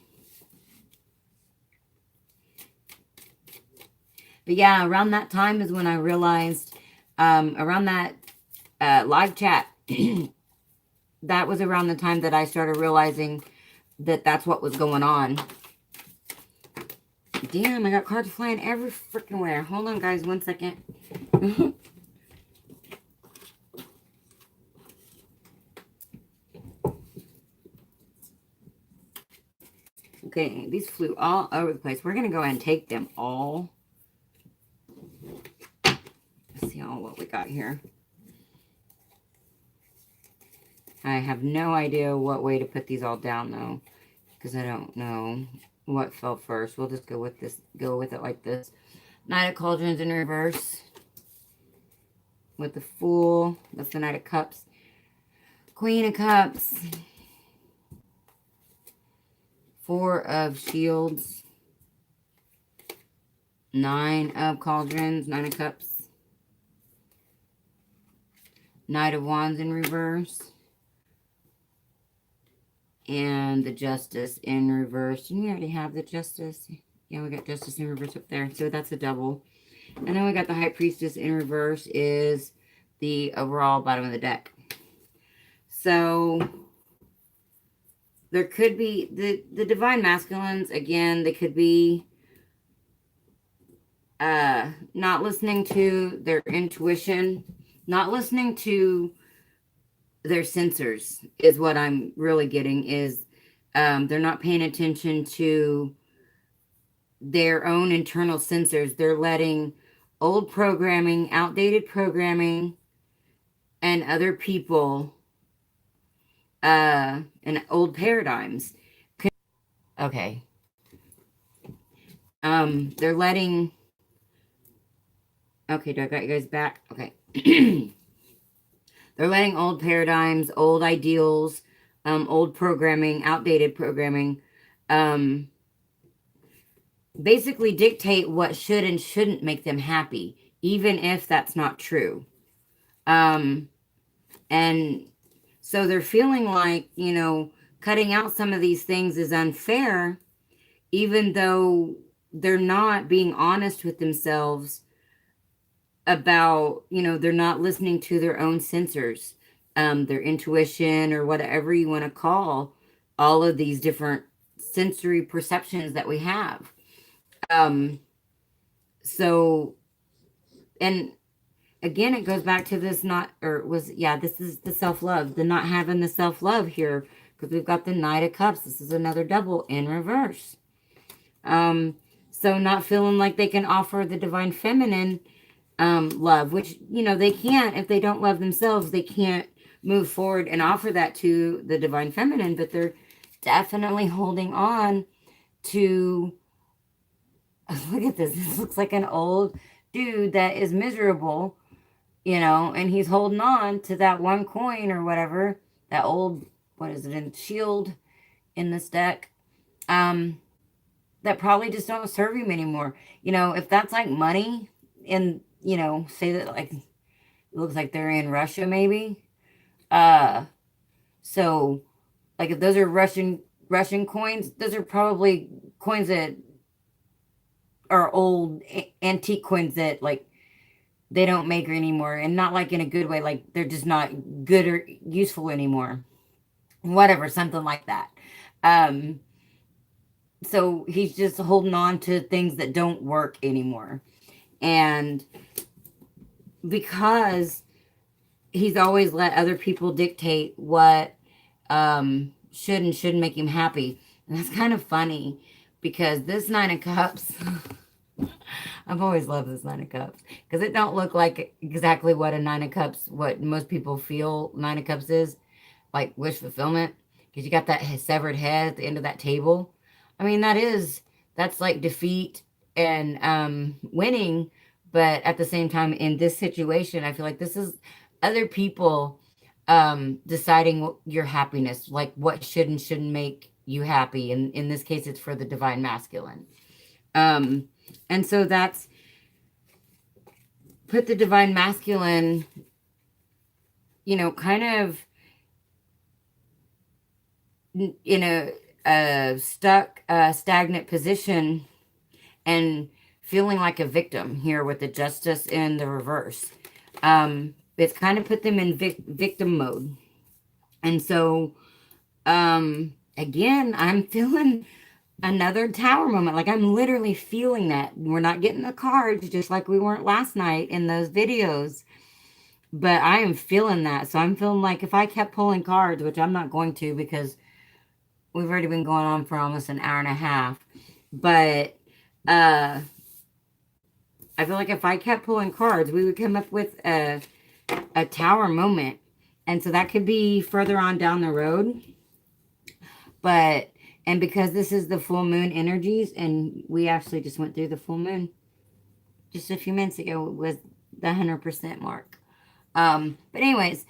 But yeah, around that time is when I realized, around that live chat, that was around the time that I started realizing that that's what was going on. Damn, I got cards flying every freaking where. Hold on, guys, 1 second. Okay, these flew all over the place. We're going to go ahead and take them all. Let's see all what we got here. I have no idea what way to put these all down, though, because I don't know what fell first. We'll just go with this, go with it like this. Knight of Cauldrons in reverse with the Fool. That's the Knight of Cups. Queen of Cups. Four of Shields. Nine of Cauldrons. Nine of Cups. Knight of Wands in reverse. And the Justice in reverse. Didn't we already have the Justice? Yeah, we got Justice in reverse up there. So that's a double. And then we got the High Priestess in reverse is the overall bottom of the deck. So there could be the Divine Masculines, again, they could be not listening to their intuition, not listening to their sensors is what I'm really getting is they're not paying attention to their own internal sensors. They're letting old programming, outdated programming, and other people and old paradigms. Okay. They're letting... Okay, do I got you guys back? Okay. They're letting old paradigms, old ideals, old programming, outdated programming, basically dictate what should and shouldn't make them happy, even if that's not true. And so they're feeling like, you know, cutting out some of these things is unfair, even though they're not being honest with themselves about, you know, they're not listening to their own sensors, their intuition, or whatever you want to call all of these different sensory perceptions that we have. So, and again, it goes back to this this is the self-love, the not having the self-love here, because we've got the Knight of Cups. This is another double in reverse. So not feeling like they can offer the Divine Feminine love, which, you know, they can't. If they don't love themselves, they can't move forward and offer that to the Divine Feminine, but they're definitely holding on to... Look at this. This looks like an old dude that is miserable, you know, and he's holding on to that one coin or whatever, that old, what is it, in shield in this deck, that probably just don't serve him anymore. You know, if that's like money, and, you know, say that like, it looks like they're in Russia maybe. So like if those are Russian coins, those are probably coins that are old antique coins that like they don't make anymore, and not like in a good way, like they're just not good or useful anymore, whatever, something like that. So he's just holding on to things that don't work anymore, and because he's always let other people dictate what should and shouldn't make him happy. And that's kind of funny, because this Nine of Cups I've always loved this Nine of Cups, because it don't look like exactly what a Nine of Cups, what most people feel Nine of Cups is, like wish fulfillment, because you got that severed head at the end of that table. I mean, that's like defeat and winning, but at the same time, in this situation, I feel like this is other people deciding your happiness, like what should and shouldn't make you happy. And in this case, it's for the Divine Masculine. And so that's put the Divine Masculine, you know, kind of in a stuck, stagnant position, and feeling like a victim here with the Justice in the reverse. It's kind of put them in victim mode. And so, again, I'm feeling another Tower moment. Like, I'm literally feeling that. We're not getting the cards just like we weren't last night in those videos, but I am feeling that. So I'm feeling like if I kept pulling cards, which I'm not going to, because we've already been going on for almost an hour and a half. But I feel like if I kept pulling cards, we would come up with a tower moment. And so that could be further on down the road. But, and because this is the full moon energies, and we actually just went through the full moon just a few minutes ago with the 100% mark. But anyways,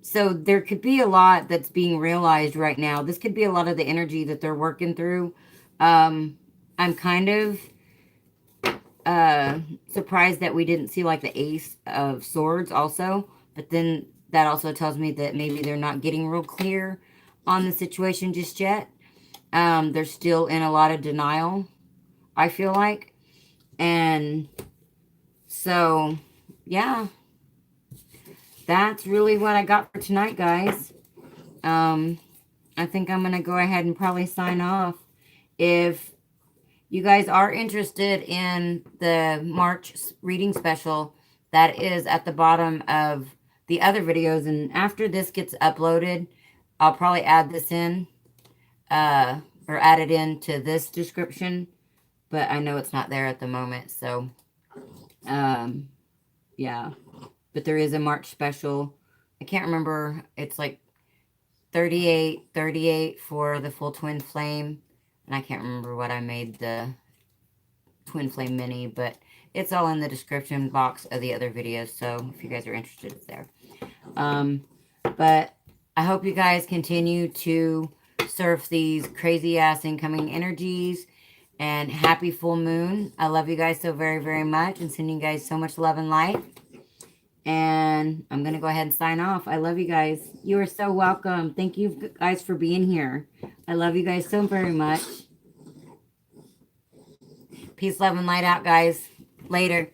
so there could be a lot that's being realized right now. This could be a lot of the energy that they're working through. I'm kind of surprised that we didn't see like the Ace of Swords also, but then that also tells me that maybe they're not getting real clear on the situation just yet. They're still in a lot of denial, I feel like. And so, yeah, that's really what I got for tonight, guys. I think I'm going to go ahead and probably sign off. If you guys are interested in the March reading special, that is at the bottom of the other videos. And after this gets uploaded, I'll probably add this in, or add it into this description. But I know it's not there at the moment. So, yeah. But there is a March special. I can't remember. It's like $38 for the full Twinflame. And I can't remember what I made the Twinflame mini, but it's all in the description box of the other videos. So if you guys are interested, it's there. But I hope you guys continue to surf these crazy ass incoming energies, and happy full moon. I love you guys so very, very much, and sending you guys so much love and light. And I'm going to go ahead and sign off. I love you guys. You are so welcome. Thank you guys for being here. I love you guys so very much. Peace, love, and light out, guys. Later.